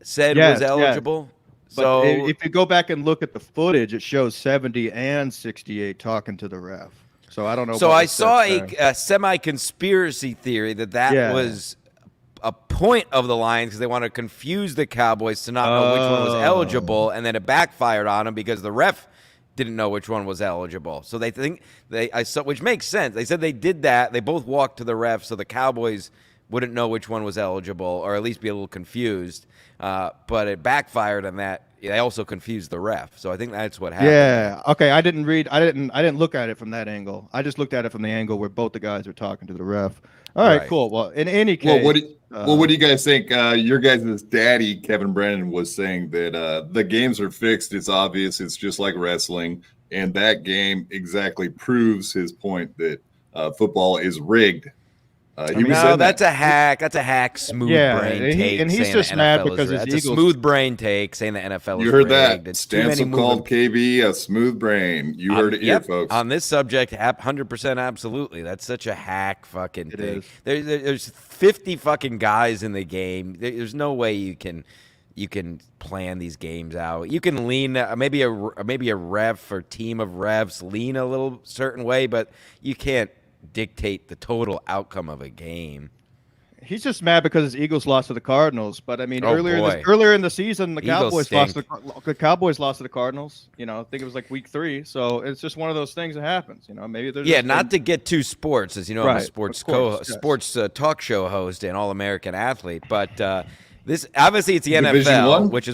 said was eligible? Yes. But if you go back and look at the footage, it shows 70 and 68 talking to the ref. So I don't know. So I saw a semi-conspiracy theory that was a point of the Lions because they want to confuse the Cowboys to not know which one was eligible, and then it backfired on them because the ref didn't know which one was eligible. So they think which makes sense. They said they did that. They both walked to the ref so the Cowboys wouldn't know which one was eligible, or at least be a little confused. But it backfired on that. They also confused the ref. So I think that's what happened. Yeah. Okay. I didn't look at it from that angle. I just looked at it from the angle where both the guys were talking to the ref. All right. Cool. Well, in any case. Well, what do you guys think? Your guys' daddy, Kevin Brennan, was saying that the games are fixed. It's obvious. It's just like wrestling. And that game exactly proves his point that football is rigged. He was saying that's a hack. That's a hack. Smooth brain take. And he's saying just the mad NFL because his that's Eagles. a smooth brain take saying the NFL is you heard rigged. that. It's too many Stancil called KB a smooth brain. You heard it here, folks. On this subject, 100% absolutely. That's such a hack fucking thing. There's 50 fucking guys in the game. There's no way you can plan these games out. You can lean maybe a ref or team of refs lean a little certain way, but you can't dictate the total outcome of a game. He's just mad because his Eagles lost to the Cardinals. But I mean, earlier in the season, the Cowboys lost to the Cardinals. You know, I think it was like week 3. So it's just one of those things that happens. You know, maybe there's not to get too sports, as you know, I'm a sports talk show host and All-American athlete, but. This obviously it's the NFL, which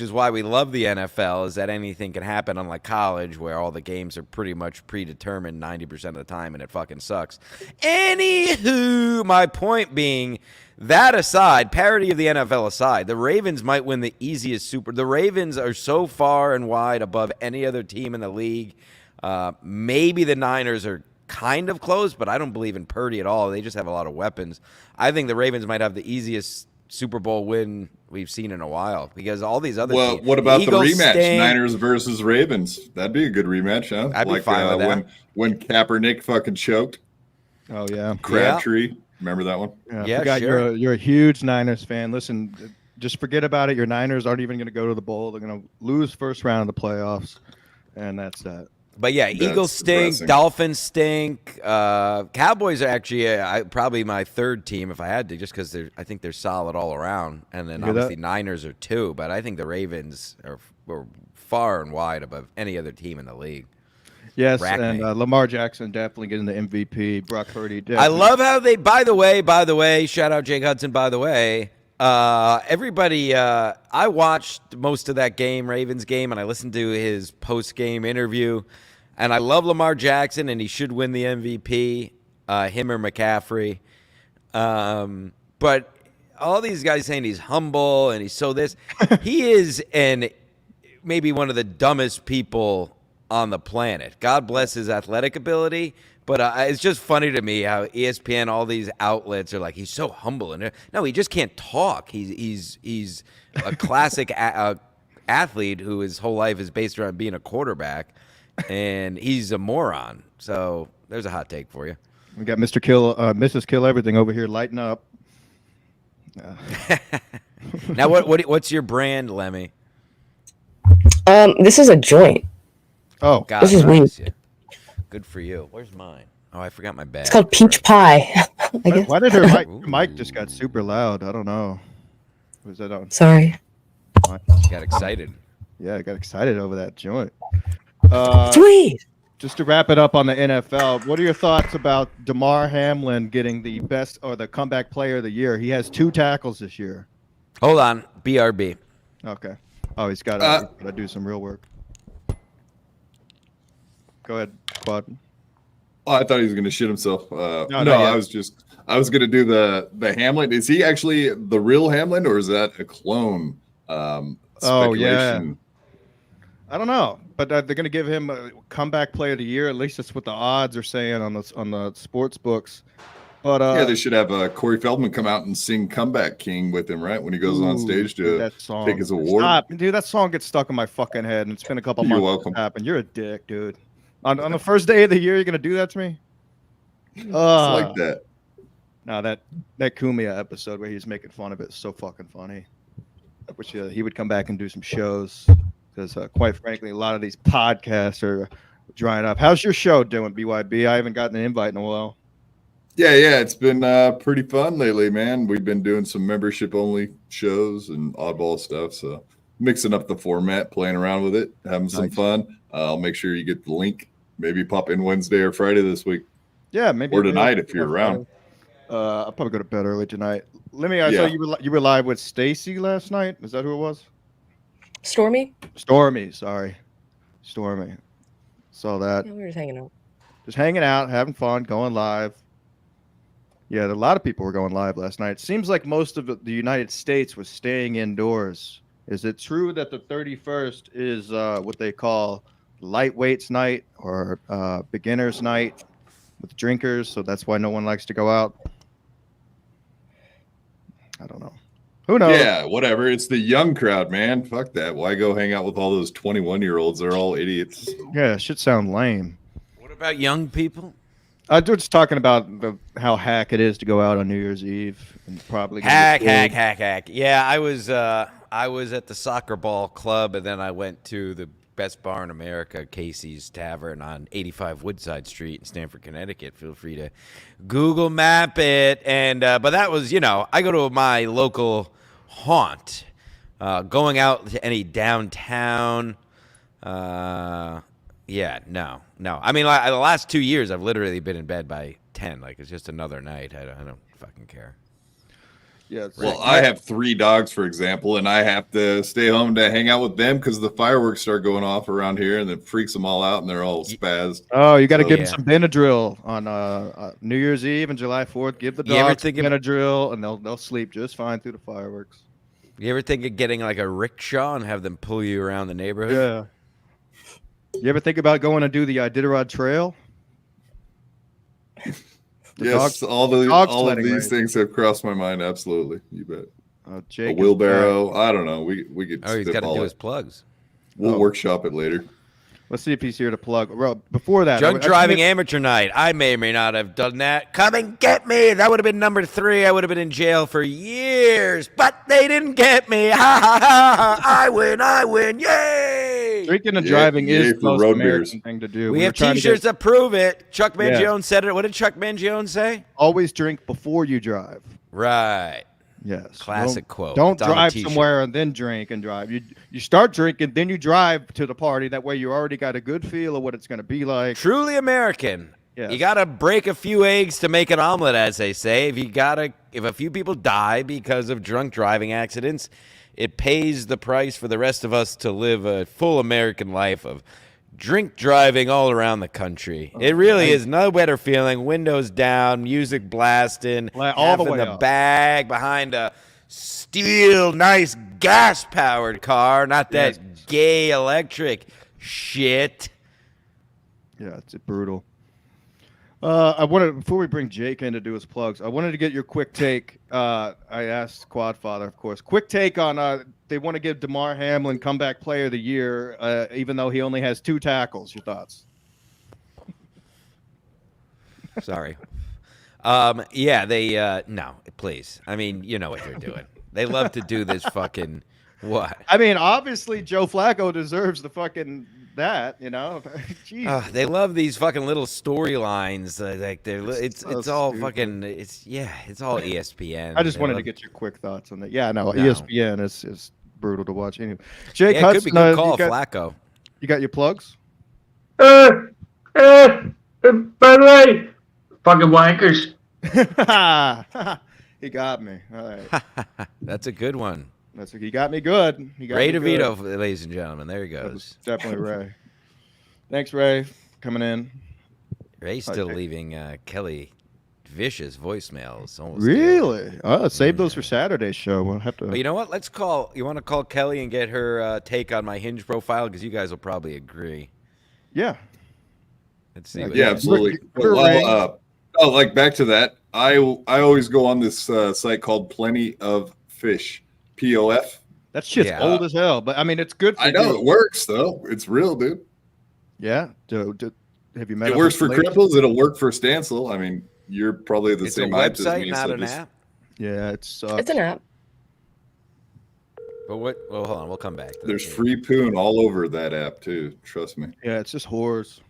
is why we love the NFL, is that anything can happen, unlike college where all the games are pretty much predetermined 90% of the time and it fucking sucks. Anywho, my point being, that aside, parity of the NFL aside, the Ravens might win the easiest The Ravens are so far and wide above any other team in the league. Maybe the Niners are kind of close, but I don't believe in Purdy at all. They just have a lot of weapons. I think the Ravens might have the easiest Super Bowl win we've seen in a while, because all these other teams, what about the rematch, Niners versus Ravens? That'd be a good rematch, huh? I'd be fine with that. When Kaepernick fucking choked. Oh yeah, Crabtree. Remember that one? Yeah, sure. You're a huge Niners fan. Listen, just forget about it. Your Niners aren't even going to go to the bowl. They're going to lose first round of the playoffs, and that's that. But yeah, Eagles stink, depressing. Dolphins stink. Cowboys are actually probably my third team if I had to, just because I think they're solid all around. And then obviously Niners are 2, but I think the Ravens are far and wide above any other team in the league. Yes, and Lamar Jackson definitely getting the MVP. Brock Purdy. Definitely. I love how they. By the way, shout out Jake Hudson. By the way. Everybody, I watched most of that game, Ravens game, and I listened to his post-game interview, and I love Lamar Jackson, and he should win the MVP, him or McCaffrey. But all these guys saying he's humble and he's so this, he is maybe one of the dumbest people on the planet. God bless his athletic ability. But it's just funny to me how ESPN, all these outlets are like, he's so humble. And no, he just can't talk. He's a classic athlete who his whole life is based around being a quarterback, and he's a moron. So there's a hot take for you. We got Mrs. Kill Everything over here lighting up. Now, what's your brand, Lemmi? This is a joint. Oh, God, this is weird. Good for you. Where's mine? Oh, I forgot my bag. It's called peach pie. I guess. Why did her mic just got super loud? I don't know. Was that on? Sorry. Got excited. Yeah, I got excited over that joint. Sweet. Just to wrap it up on the NFL, what are your thoughts about DeMar Hamlin getting the best or the comeback player of the year? He has 2 tackles this year. Hold on. BRB. Okay. Oh, he's got to do some real work. Go ahead, Quad. Oh, I thought he was going to shit himself. No, I was going to do the Hamlin. Is he actually the real Hamlin, or is that a clone? Oh yeah. I don't know, but they're going to give him a comeback player of the year. At least that's what the odds are saying on the sports books. But yeah, they should have Corey Feldman come out and sing "Comeback King" with him, right, when he goes on stage to take his award. Stop, dude! That song gets stuck in my fucking head, and it's been a couple months. You're welcome. Happen. You're a dick, dude. On the first day of the year, you're gonna do that to me? It's like that. No, that Kumia episode where he's making fun of it is so fucking funny. I wish he would come back and do some shows, because quite frankly, a lot of these podcasts are drying up. How's your show doing, BYB? I haven't gotten an invite in a while. Yeah, it's been pretty fun lately, man. We've been doing some membership-only shows and oddball stuff, so mixing up the format, playing around with it, having some fun. I'll make sure you get the link. Maybe pop in Wednesday or Friday this week. Yeah, maybe. Or tonight if you're around. I'll probably go to bed early tonight. I saw you were live with Stacy last night. Is that who it was? Stormy, sorry. Stormy. Saw that. Yeah, we were just hanging out. Just hanging out, having fun, going live. Yeah, a lot of people were going live last night. It seems like most of the United States was staying indoors. Is it true that the 31st is what they call lightweights night or beginners night with drinkers? So that's why no one likes to go out. I don't know. Who knows? Yeah, whatever. It's the young crowd, man. Fuck that. Why go hang out with all those 21-year-olds? They're all idiots. Yeah, it should sound lame. What about young people? I'm just talking about how hack it is to go out on New Year's Eve and probably Hack. Yeah, I was at the soccer ball club, and then I went to the best bar in America, Casey's Tavern on 85 Woodside Street in Stamford, Connecticut. Feel free to Google map it. And but that was, I go to my local haunt. Going out to any downtown, no. I mean, the last 2 years, I've literally been in bed by 10. Like, it's just another night. I don't fucking care. Yeah. Well, I have 3 dogs, for example, and I have to stay home to hang out with them because the fireworks start going off around here, and it freaks them all out, and they're all spazzed. Oh, you got to give them some Benadryl on New Year's Eve and July 4th. Give the dogs Benadryl, and they'll sleep just fine through the fireworks. You ever think of getting like a rickshaw and have them pull you around the neighborhood? Yeah. You ever think about going to do the Iditarod Trail? Yes, all of these things have crossed my mind. Absolutely, you bet. Jake, a wheelbarrow. I don't know. We could. Oh, he's got to do his plugs. We'll workshop it later. Let's see if he's here to plug. Well, before that, drunk driving amateur night. I may or may not have done that. Come and get me. That would have been number 3. I would have been in jail for years, but they didn't get me. Ha ha ha! I win! Yay! Drinking and driving is the most American thing to do. We have T-shirts that prove it. Chuck Mangione said it. What did Chuck Mangione say? Always drink before you drive. Right. Yes. Classic quote. Don't drive somewhere and then drink and drive. You start drinking, then you drive to the party. That way you already got a good feel of what it's going to be like. Truly American. Yes. You got to break a few eggs to make an omelet, as they say. If a few people die because of drunk driving accidents, it pays the price for the rest of us to live a full American life of drink driving all around the country. It really is no better feeling. Windows down, music blasting, all the way in the up. Bag behind a steel, nice gas-powered car, not that gay electric shit. Yeah, it's brutal. Before we bring Jake in to do his plugs, I wanted to get your quick take. I asked Quadfather, of course, quick take on they want to give DeMar Hamlin comeback player of the year, even though he only has 2 tackles. Your thoughts? Sorry. No, please. I mean, you know what they're doing. They love to do this fucking what? I mean, obviously Joe Flacco deserves the fucking that, Jeez. They love these fucking little storylines. It's all stupid. fucking it's all ESPN. I just wanted to get your quick thoughts on that. Yeah, no. ESPN is brutal to watch. Anyway, Jake Hudson, it could be good call, Flacco. You got your plugs? By the way, fucking wankers. He got me. All right. That's a good one. He got me good. Ray DeVito, ladies and gentlemen. There he goes. Definitely Ray. Thanks, Ray, coming in. Ray's still leaving Kelly vicious voicemails. Really? Save those for Saturday's show. We'll have to. Well, you know what? You want to call Kelly and get her take on my Hinge profile? Because you guys will probably agree. Yeah. Let's see. Yeah, absolutely. Well, back to that. I always go on this site called Plenty of Fish. POF. That shit's old as hell, but I mean, it's good for I know, it works, though. It's real, dude. Yeah. Have you met it works for cripples. It'll work for Stancil. I mean, you're probably the same height as me. It's a website, not an app. Yeah, it's an app. But what? Well, hold on. We'll come back. There's free poon all over that app, too. Trust me. Yeah, it's just whores.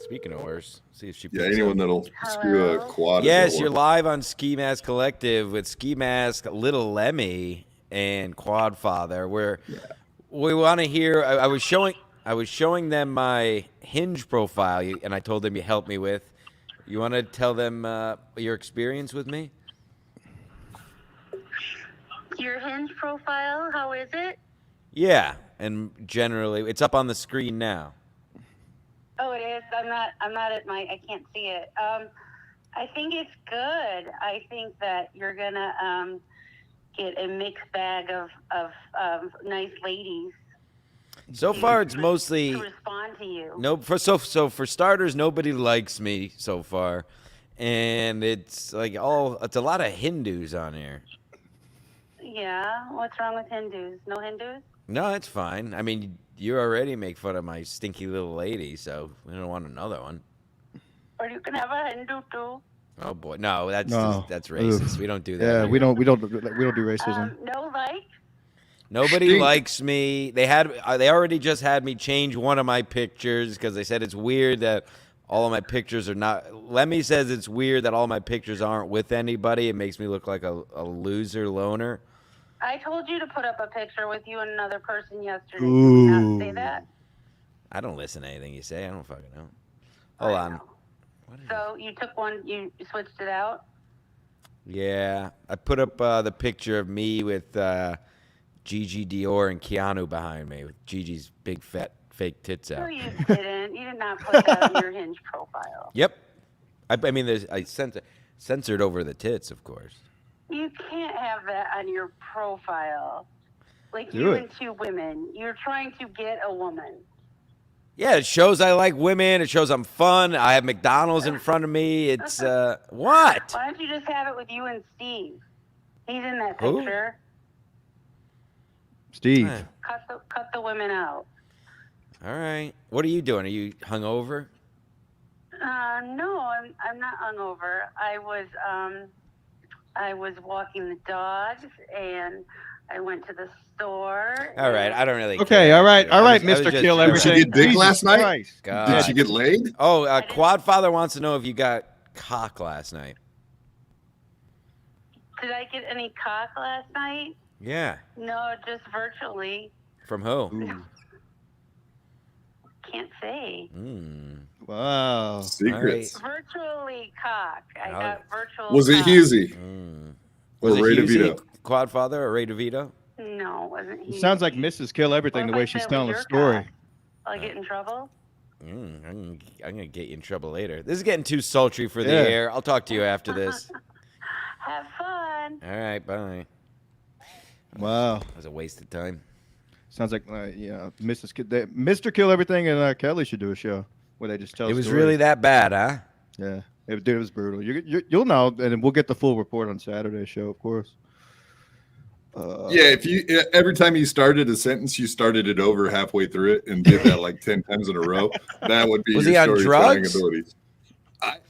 Speaking of whores, see if she. Yeah, anyone that'll screw a quad. Yes, you're live on Ski Mask Collective with Ski Mask, Little Lemmi, and Quadfather. Where we want to hear. I was showing them my Hinge profile, and I told them you help me with. You want to tell them your experience with me? Your Hinge profile, how is it? Yeah, and generally, it's up on the screen now. Oh, it is. I'm not at my. I can't see it. I think it's good. I think that you're gonna get a mixed bag of nice ladies. So far, it's mostly to respond to you. No, for starters, nobody likes me so far, and it's like it's a lot of Hindus on here. Yeah, what's wrong with Hindus? No Hindus? No, it's fine. I mean, you already make fun of my stinky little lady, so we don't want another one. Or you can have a Hindu too. Oh boy, no, that's racist. Oof. We don't do that. Yeah, we don't do racism. No like? Nobody likes me. They already just had me change one of my pictures because they said it's weird that all of my pictures are not. Lemmi says it's weird that all my pictures aren't with anybody. It makes me look like a loser loner. I told you to put up a picture with you and another person yesterday. Did you not say that? I don't listen to anything you say. I don't fucking know. Hold on. So you took one, you switched it out? Yeah, I put up the picture of me with Gigi Dior and Keanu behind me with Gigi's big fat fake tits out. No, you didn't. You did not put that on your Hinge profile. Yep. I mean, I censored over the tits, of course. You can't have that on your profile. Like Do it. and two women. You're trying to get a woman. Yeah, it shows I like women. It shows I'm fun. I have McDonald's in front of me. It's what? Why don't you just have it with you and Steve? He's in that Who? picture. Steve. Cut the women out. All right. What are you doing? Are you hungover? No, I'm not hungover. I was walking the dogs and I went to the store. All right. I don't really Okay, care. all right, I was Mr. just Kill joking. Did she Everything. get dick Jesus last night? Christ. God. Did she get laid? Oh, Quadfather wants to know if you got cock last night. Did I get any cock last night? Yeah. No, just virtually. From who? Ooh. Can't say. Wow. Secrets. Virtually cock. I got virtual Was it cock. Husey? Was Or it Ray Husey, DeVito? Quadfather, or Ray DeVito? No, it wasn't he. It sounds like Mrs. Kill Everything the way she's telling the story. I'll get in trouble. I'm gonna get you in trouble later. This is getting too sultry for the Yeah. air. I'll talk to you after this. Have fun. All right, bye. Wow. That was a waste of time. Sounds like Mr. Kill Everything and Kelly should do a show where they just tell. It was stories. really that bad, huh? Yeah, it was brutal. You'll know, and we'll get the full report on Saturday's show, of course. Yeah, every time you started a sentence, you started it over halfway through it and did that like 10 times in a row. That would be Was your he on storytelling drugs? abilities.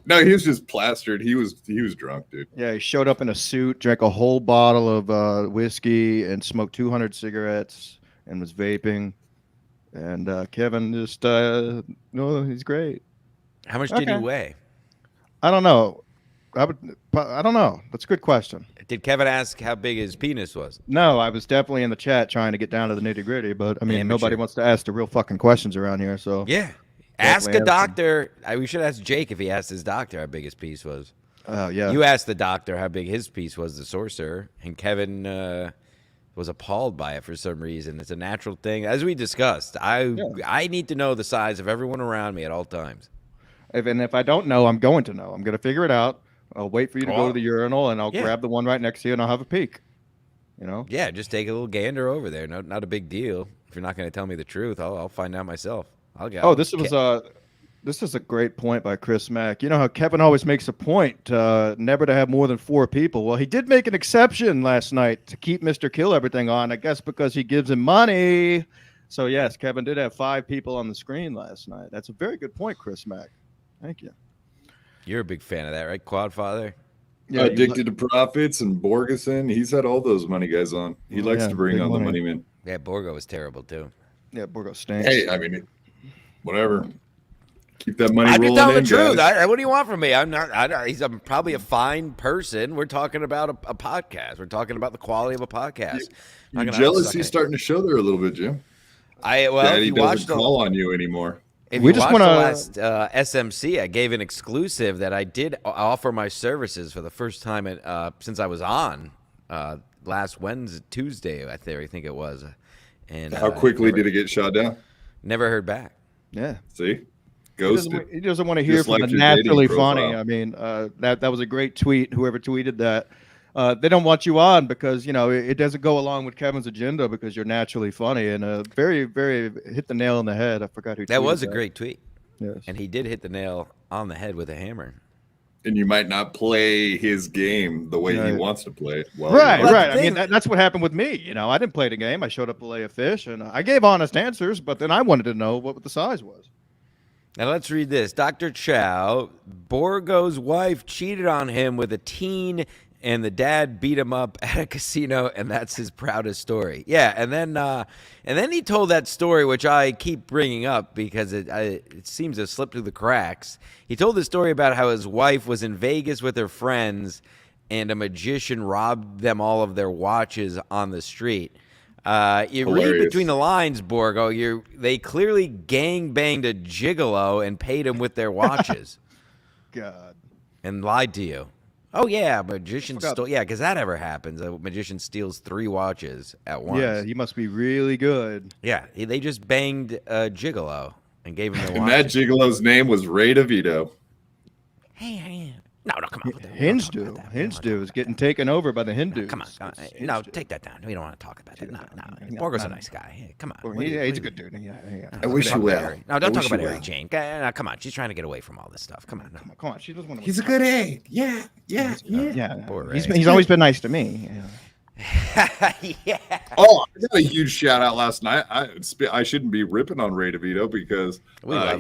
No, he was just plastered. He was drunk, dude. Yeah, he showed up in a suit, drank a whole bottle of whiskey, and smoked 200 cigarettes, and was vaping. And Kevin just, no, he's great. How much did he weigh? I don't know. I don't know. That's a good question. Did Kevin ask how big his penis was? No, I was definitely in the chat trying to get down to the nitty gritty, but I mean, Amateur. nobody wants to ask the real fucking questions around here. So Yeah. Ask a doctor. We should ask Jake if he asked his doctor how big his piece was. yeah. You asked the doctor how big his piece was, the sorcerer, and Kevin was appalled by it for some reason. It's a natural thing. As we discussed, I need to know the size of everyone around me at all times. If I don't know, I'm going to know. I'm going to figure it out. I'll wait for you to go to the urinal, and I'll grab the one right next to you, and I'll have a peek. You know? Yeah, just take a little gander over there. No, not a big deal. If you're not going to tell me the truth, I'll find out myself. I'll go. Oh, this is a great point by Chris Mack. You know how Kevin always makes a point never to have more than 4 people. Well, he did make an exception last night to keep Mr. Kill Everything on, I guess because he gives him money. So, yes, Kevin did have 5 people on the screen last night. That's a very good point, Chris Mack. Thank you. You're a big fan of that, right, Quadfather? Yeah, Addicted to Profits and Borgeson. He's had all those money guys on. He likes to bring on the money man. Yeah, Borgo was terrible, too. Yeah, Borgo stinks. Hey, I mean, whatever. Keep that money I'm rolling just telling in, the truth. guys. What do you want from me? I'm probably a fine person. We're talking about a podcast. We're talking about the quality of a podcast. Your jealousy's starting to show there a little bit, Jim. Daddy if you doesn't watched call on you anymore. If We you just watched the wanna- last SMC, I gave an exclusive that I did offer my services for the first time since I was on last Tuesday, I think it was. And How quickly did it get shot down? Never heard back. Yeah. See? Ghosted. He doesn't want to hear Just from like the your dating naturally profile. funny. I mean, that was a great tweet. Whoever tweeted that, they don't want you on because it doesn't go along with Kevin's agenda because you're naturally funny and very, very hit the nail on the head. I forgot who. That tweeted was a great tweet. Yes. And he did hit the nail on the head with a hammer. and you might not play his game the way he wants to play it. Well, right. Well, I mean, that's what happened with me. You know, I didn't play the game. I showed up to lay a fish, and I gave honest answers, but then I wanted to know what the size was. Now let's read this. Dr. Chow, Borgo's wife cheated on him with a teen, and the dad beat him up at a casino, and that's his proudest story. Yeah, and then he told that story, which I keep bringing up because it seems to slip through the cracks. He told the story about how his wife was in Vegas with her friends, and a magician robbed them all of their watches on the street. You read between the lines, Borgo. They clearly gang-banged a gigolo and paid him with their watches. God. And lied to you. Oh, yeah, magician stole. Yeah, because that ever happens. A magician steals 3 watches at once. Yeah, he must be really good. Yeah, they just banged a gigolo and gave him the watches. And that gigolo's name was Ray DeVito. Hey. No, come on. Hinge is getting taken over by the Hindus. Come on. No, take that down. We don't want to talk about that. No. Borgo's a nice guy. Hey, come on. He's a good dude. Yeah. I wish you well. No, don't talk about Harry Jane. No, come on. She's trying to get away from all this stuff. Come on. Come on. She doesn't want to. He's a good egg. Yeah. He's always been nice to me. Yeah. Oh, I got a huge shout out last night. I shouldn't be ripping on Ray DeVito because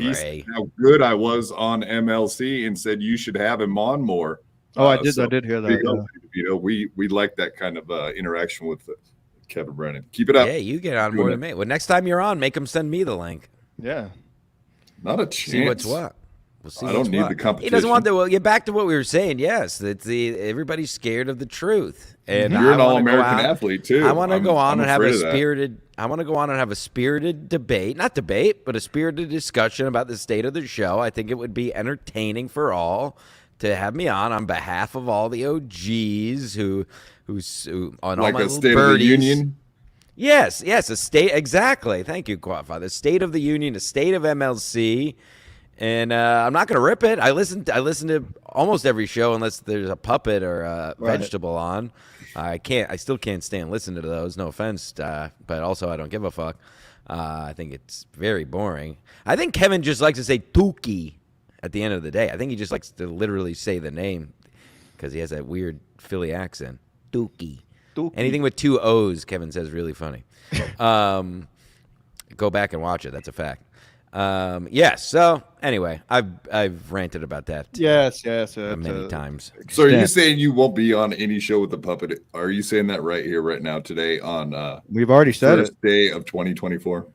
he said how good I was on MLC and said you should have him on more. I did hear that. DeVito, we like that kind of interaction with Kevin Brennan. Keep it up. Yeah, you get on more than me. Well, next time you're on, make him send me the link. Yeah. Not a chance. See what's what. We'll see. I don't need the competition. He doesn't want the. Well, get back to what we were saying. Yes, everybody's scared of the truth. And you're an all-American athlete too. I want to go on and have a spirited. I want to go on and have a spirited debate, not debate, but a spirited discussion about the state of the show. I think it would be entertaining for all to have me on behalf of all the OGs who on like all my a State birdies. of the Union. Yes, a state exactly. Thank you, Quadfather. State of the Union, a state of MLC. And I'm not going to rip it. I listen to almost every show unless there's a puppet or a vegetable on. I still can't stand listening to those. No offense, but also I don't give a fuck. I think it's very boring. I think Kevin just likes to say Tuki at the end of the day. I think he just likes to literally say the name because he has that weird Philly accent. Tuki. Anything with 2 O's, Kevin says, really funny. Go back and watch it. That's a fact. Yes. So anyway, I've ranted about that. Yes. Many times. So are you saying you won't be on any show with the puppet? Are you saying that right here, right now, today on? We've already said first day of 2024.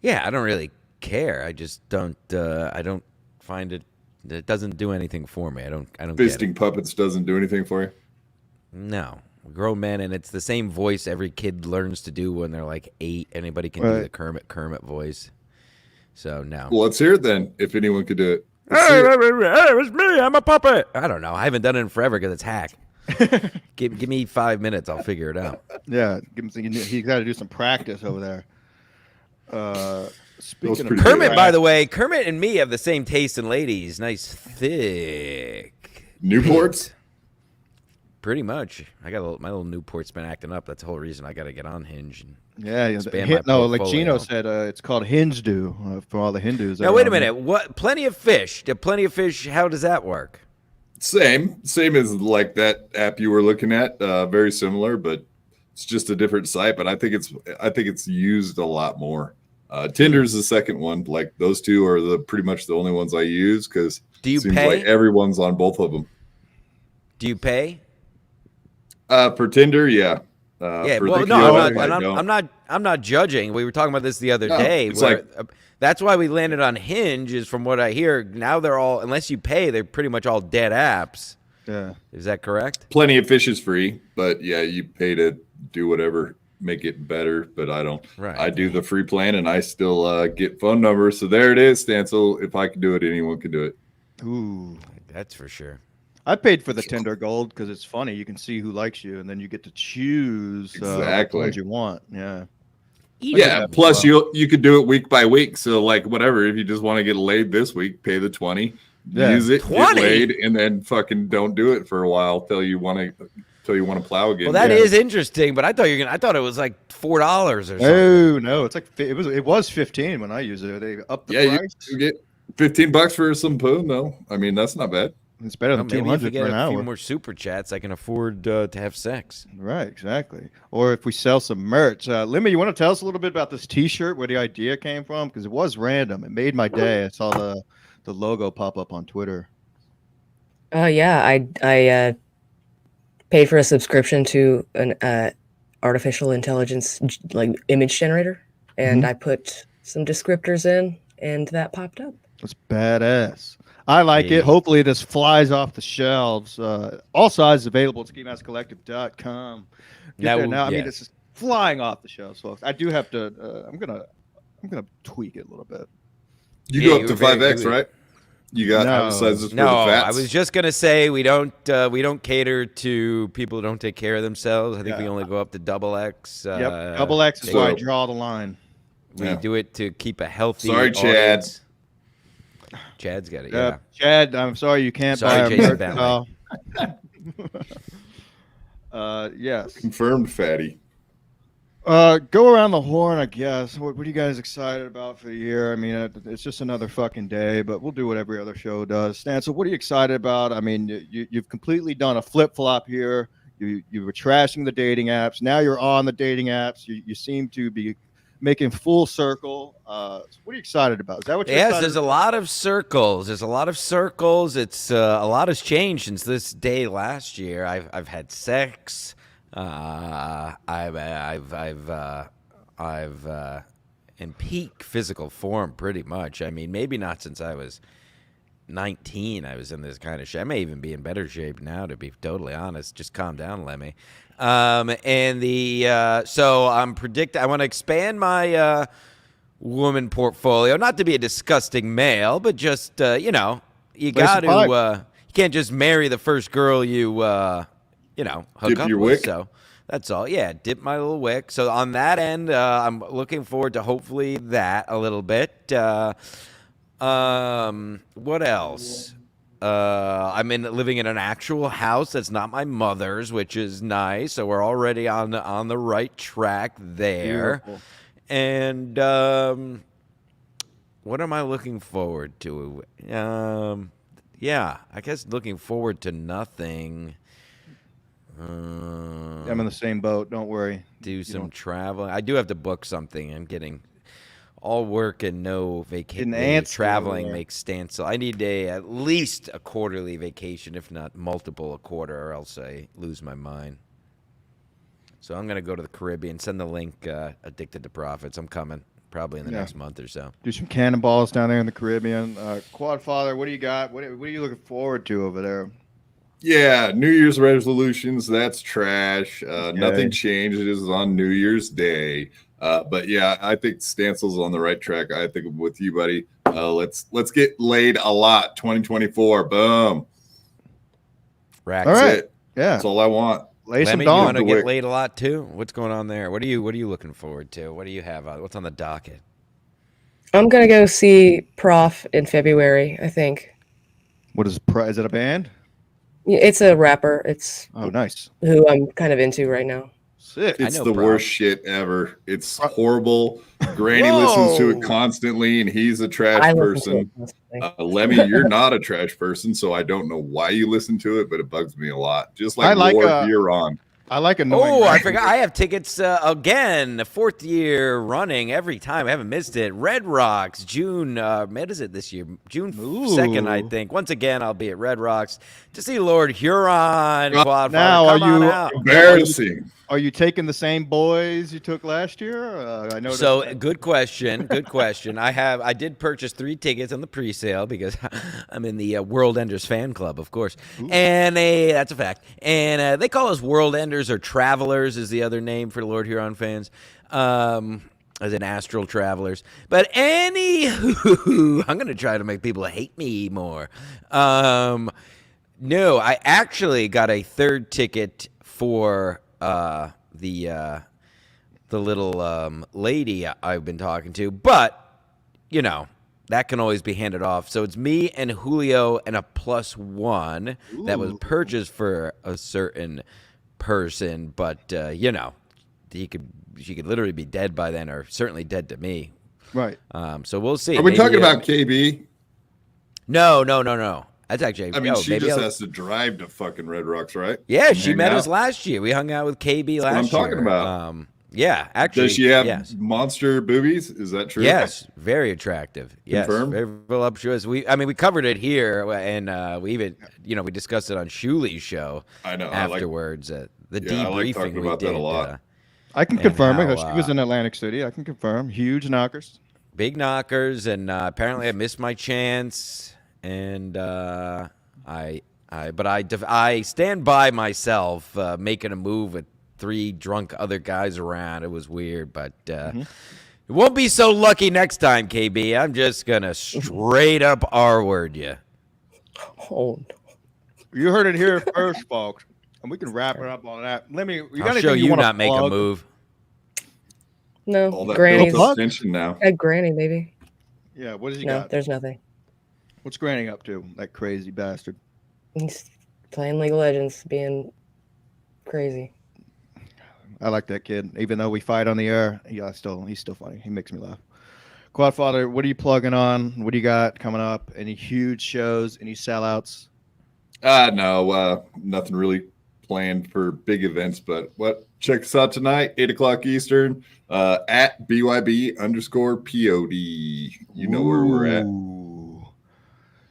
Yeah, I don't really care. I just don't. I don't find it. It doesn't do anything for me. I don't. Fisting puppets doesn't do anything for you. No. Grown men, and it's the same voice every kid learns to do when they're like 8. Anybody can do the Kermit voice. So no. Well, let's hear it then. If anyone could do it. Hey, it's me. I'm a puppet. I don't know. I haven't done it in forever because it's hack. Give me 5 minutes. I'll figure it out. Yeah, he's got to do some practice over there. Speaking of Kermit, by the way, Kermit and me have the same taste in ladies. Nice, thick Newports. Pretty much. I got my little Newport's been acting up. That's the whole reason I got to get on Hinge. And like Gino said, it's called Hinge Do for all the Hindus. Now wait a minute. What? Plenty of Fish. How does that work? Same as like that app you were looking at. Very similar, but it's just a different site. But I think it's used a lot more. Tinder's the second one. Like those two are pretty much the only ones I use because it seems like everyone's on both of them. Do you pay? For Tinder, yeah. I'm not judging. We were talking about this the other day. That's why we landed on Hinge. Is from what I hear now, they're all, unless you pay, they're pretty much all dead apps. Yeah, is that correct? Plenty of Fish is free, but yeah, you pay to do whatever, make it better. But I don't. Right. I do the free plan, and I still get phone numbers. So there it is, Stancil. If I can do it, anyone can do it. Ooh, that's for sure. I paid for the Tinder Gold because it's funny. You can see who likes you, and then you get to choose exactly what you want. Yeah. Yeah. Plus, you could do it week by week. So, like, whatever. If you just want to get laid this week, pay the 20, use it, 20? Get laid, and then fucking don't do it for a while till you want to plow again. Well, that is interesting, but I thought it was like $4 or something. No, it's like it was 15 when I used it. They upped the price. $15 for some poon, though. I mean, that's not bad. It's better than Maybe if we 200 get for an a few hour. more super chats, I can afford to have sex. Right, exactly. Or if we sell some merch. Lemmi, you want to tell us a little bit about this T-shirt, where the idea came from? Because it was random. It made my day. I saw the logo pop up on Twitter. Yeah, I paid for a subscription to an artificial intelligence like image generator, and I put some descriptors in, and that popped up. It's badass. I like it. Hopefully this flies off the shelves. All sizes available at SkiMaskCollective.com. Get there now. I mean, this is flying off the shelves, folks. I do have to. I'm gonna tweak it a little bit. You go up to 5X, right? You got sizes for the fats? I was just gonna say we don't cater to people who don't take care of themselves. I think we only go up to XX. Yep, double X is where I draw the line. We do it to keep a healthy. Sorry, audience. Chad. Chad's got it. Yeah, Chad, I'm sorry you can't buy a Jason merch. Yes. Confirmed, fatty. Go around the horn, I guess. What are you guys excited about for the year? I mean, it's just another fucking day, but we'll do what every other show does. Stancil, what are you excited about? I mean, you've completely done a flip-flop here. You were trashing the dating apps. Now you're on the dating apps. You seem to be making full circle. So what are you excited about? Is that what you're excited there's about? a lot of circles. There's a lot of circles. It's a lot has changed since this day last year. I've had sex. I've in peak physical form pretty much. I mean, maybe not since I was 19. I was in this kind of shape. I may even be in better shape now, to be totally honest. Just calm down, Lemmi. So I'm I want to expand my woman portfolio, not to be a disgusting male, but just you got to you can't just marry the first girl you hook dip up your with. wick. So that's all. Yeah, dip my little wick. So on that end, I'm looking forward to hopefully that a little bit. What else? I'm living in an actual house that's not my mother's, which is nice. So we're already on the right track there. Beautiful. And what am I looking forward to? Yeah, I guess looking forward to nothing. I'm in the same boat. Don't worry. Do some traveling. I do have to book something. I'm getting all work and no vacation. Traveling makes Stancil. I need at least a quarterly vacation, if not multiple a quarter, or else I lose my mind. So I'm going to go to the Caribbean. Send the link, Addicted to Profits. I'm coming probably in the next month or so. Do some cannonballs down there in the Caribbean. Quadfather, what do you got? What are you looking forward to over there? Yeah, New Year's resolutions, that's trash. Nothing changed. It is on New Year's Day. But yeah, I think Stancil's on the right track. I think with you, buddy. Let's get laid a lot. 2024. Boom. Racks. All right. It. Yeah. That's all I want. Lay some Lemmi, you dawn. want to get laid a lot too? What's going on there? What are you looking forward to? What do you have? What's on the docket? I'm gonna go see Prof in February, I think. What is it a band? It's a rapper. It's nice. Who I'm kind of into right now. Sick. It's the worst shit ever. It's horrible. Granny listens to it constantly, and he's a trash person. Lemmi, you're not a trash person, so I don't know why you listen to it, but it bugs me a lot. Just like Lord Huron. I like annoying. Oh, I forgot. I have tickets again, the 4th year running every time. I haven't missed it. Red Rocks, June. What is it this year? June 2nd, I think. Once again, I'll be at Red Rocks to see Lord Huron. Quadfather. Now, Come on out. Embarrassing. Are you taking the same boys you took last year? I know. So good question. Good question. I did purchase 3 tickets on the pre-sale because I'm in the World Enders fan club, of course, and that's a fact. And they call us World Enders or Travelers is the other name for Lord Huron fans, as in Astral Travelers. But anywho, I'm gonna try to make people hate me more. No, I actually got a 3rd ticket for the little lady I've been talking to, but that can always be handed off. So it's me and Julio and a +1 that was purchased for a certain person, but she could literally be dead by then, or certainly dead to me. Right. So we'll see. Are we talking about KB? No. That's actually. I mean, she maybe just has to drive to fucking Red Rocks, right? Yeah, And she hang met out. us last year. We hung out with KB That's what I'm last year. talking about. Yeah, actually. Does she have yes. monster boobies? Is that true? Yes, very attractive. Yes, Confirmed? very voluptuous. We covered it here, and we even, we discussed it on Shuli's show. I know. Afterwards, the I debriefing like talking we about did. that a lot. I can and confirm how, it. She was in Atlantic City. I can confirm. Huge knockers. Big knockers, and apparently I missed my chance, and I stand by myself making a move with 3 drunk other guys around. It was weird, but it won't be so lucky next time, KB. I'm just gonna straight up R-word you. Oh, You heard it here first, folks, and we can wrap it up on that. Let me. You got I'll show anything you wanna not make a plug? move. no, All that Granny's. built up tension now. At Granny, maybe. Yeah. What does he No, got? there's nothing. What's Granny up to? That crazy bastard. He's playing League of Legends, being crazy. I like that kid. Even though we fight on the air, he's still funny. He makes me laugh. Quadfather, what are you plugging on? What do you got coming up? Any huge shows? Any sellouts? No, nothing really planned for big events, but check us out tonight, 8:00 Eastern, at BYB_POD. You know where we're at.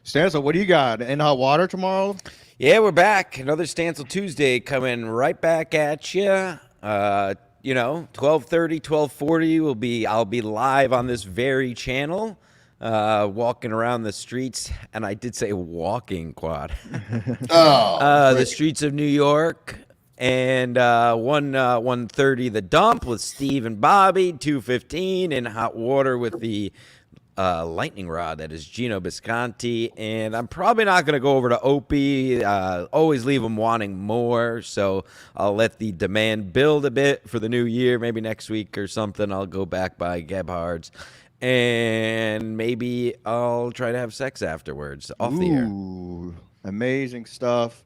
Stancil, what do you got? In hot water tomorrow? Yeah, we're back. Another Stancil Tuesday coming right back at you. 12:30, 12:40 I'll be live on this very channel, walking around the streets, and I did say walking, Quad. The streets of New York. And 1:30 the dump with Steve and Bobby, 2:15 in hot water with the lightning rod that is Gino Bisconti, and I'm probably not going to go over to Opie. Always leave them wanting more, so I'll let the demand build a bit for the new year. Maybe next week or something I'll go back by Gebhard's, and maybe I'll try to have sex afterwards off the air. Amazing stuff.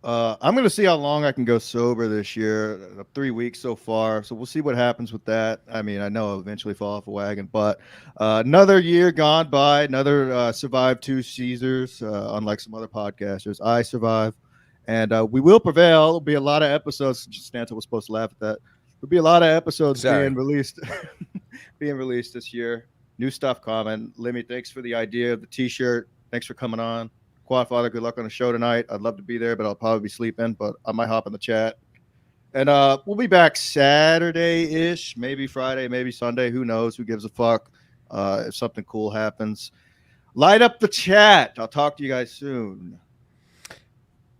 I'm going to see how long I can go sober this year. 3 weeks so far, so we'll see what happens with that. I mean, I know I'll eventually fall off a wagon, but another year gone by, another survived 2 Caesars, unlike some other podcasters. I survive, and we will prevail. There'll be a lot of episodes. Stancil was supposed to laugh at that. There'll be a lot of episodes being released this year. New stuff coming. Lemmi, thanks for the idea of the T-shirt. Thanks for coming on. Quadfather, good luck on the show tonight. I'd love to be there, but I'll probably be sleeping, but I might hop in the chat. And we'll be back Saturday-ish, maybe Friday, maybe Sunday. Who knows? Who gives a fuck if something cool happens. Light up the chat. I'll talk to you guys soon.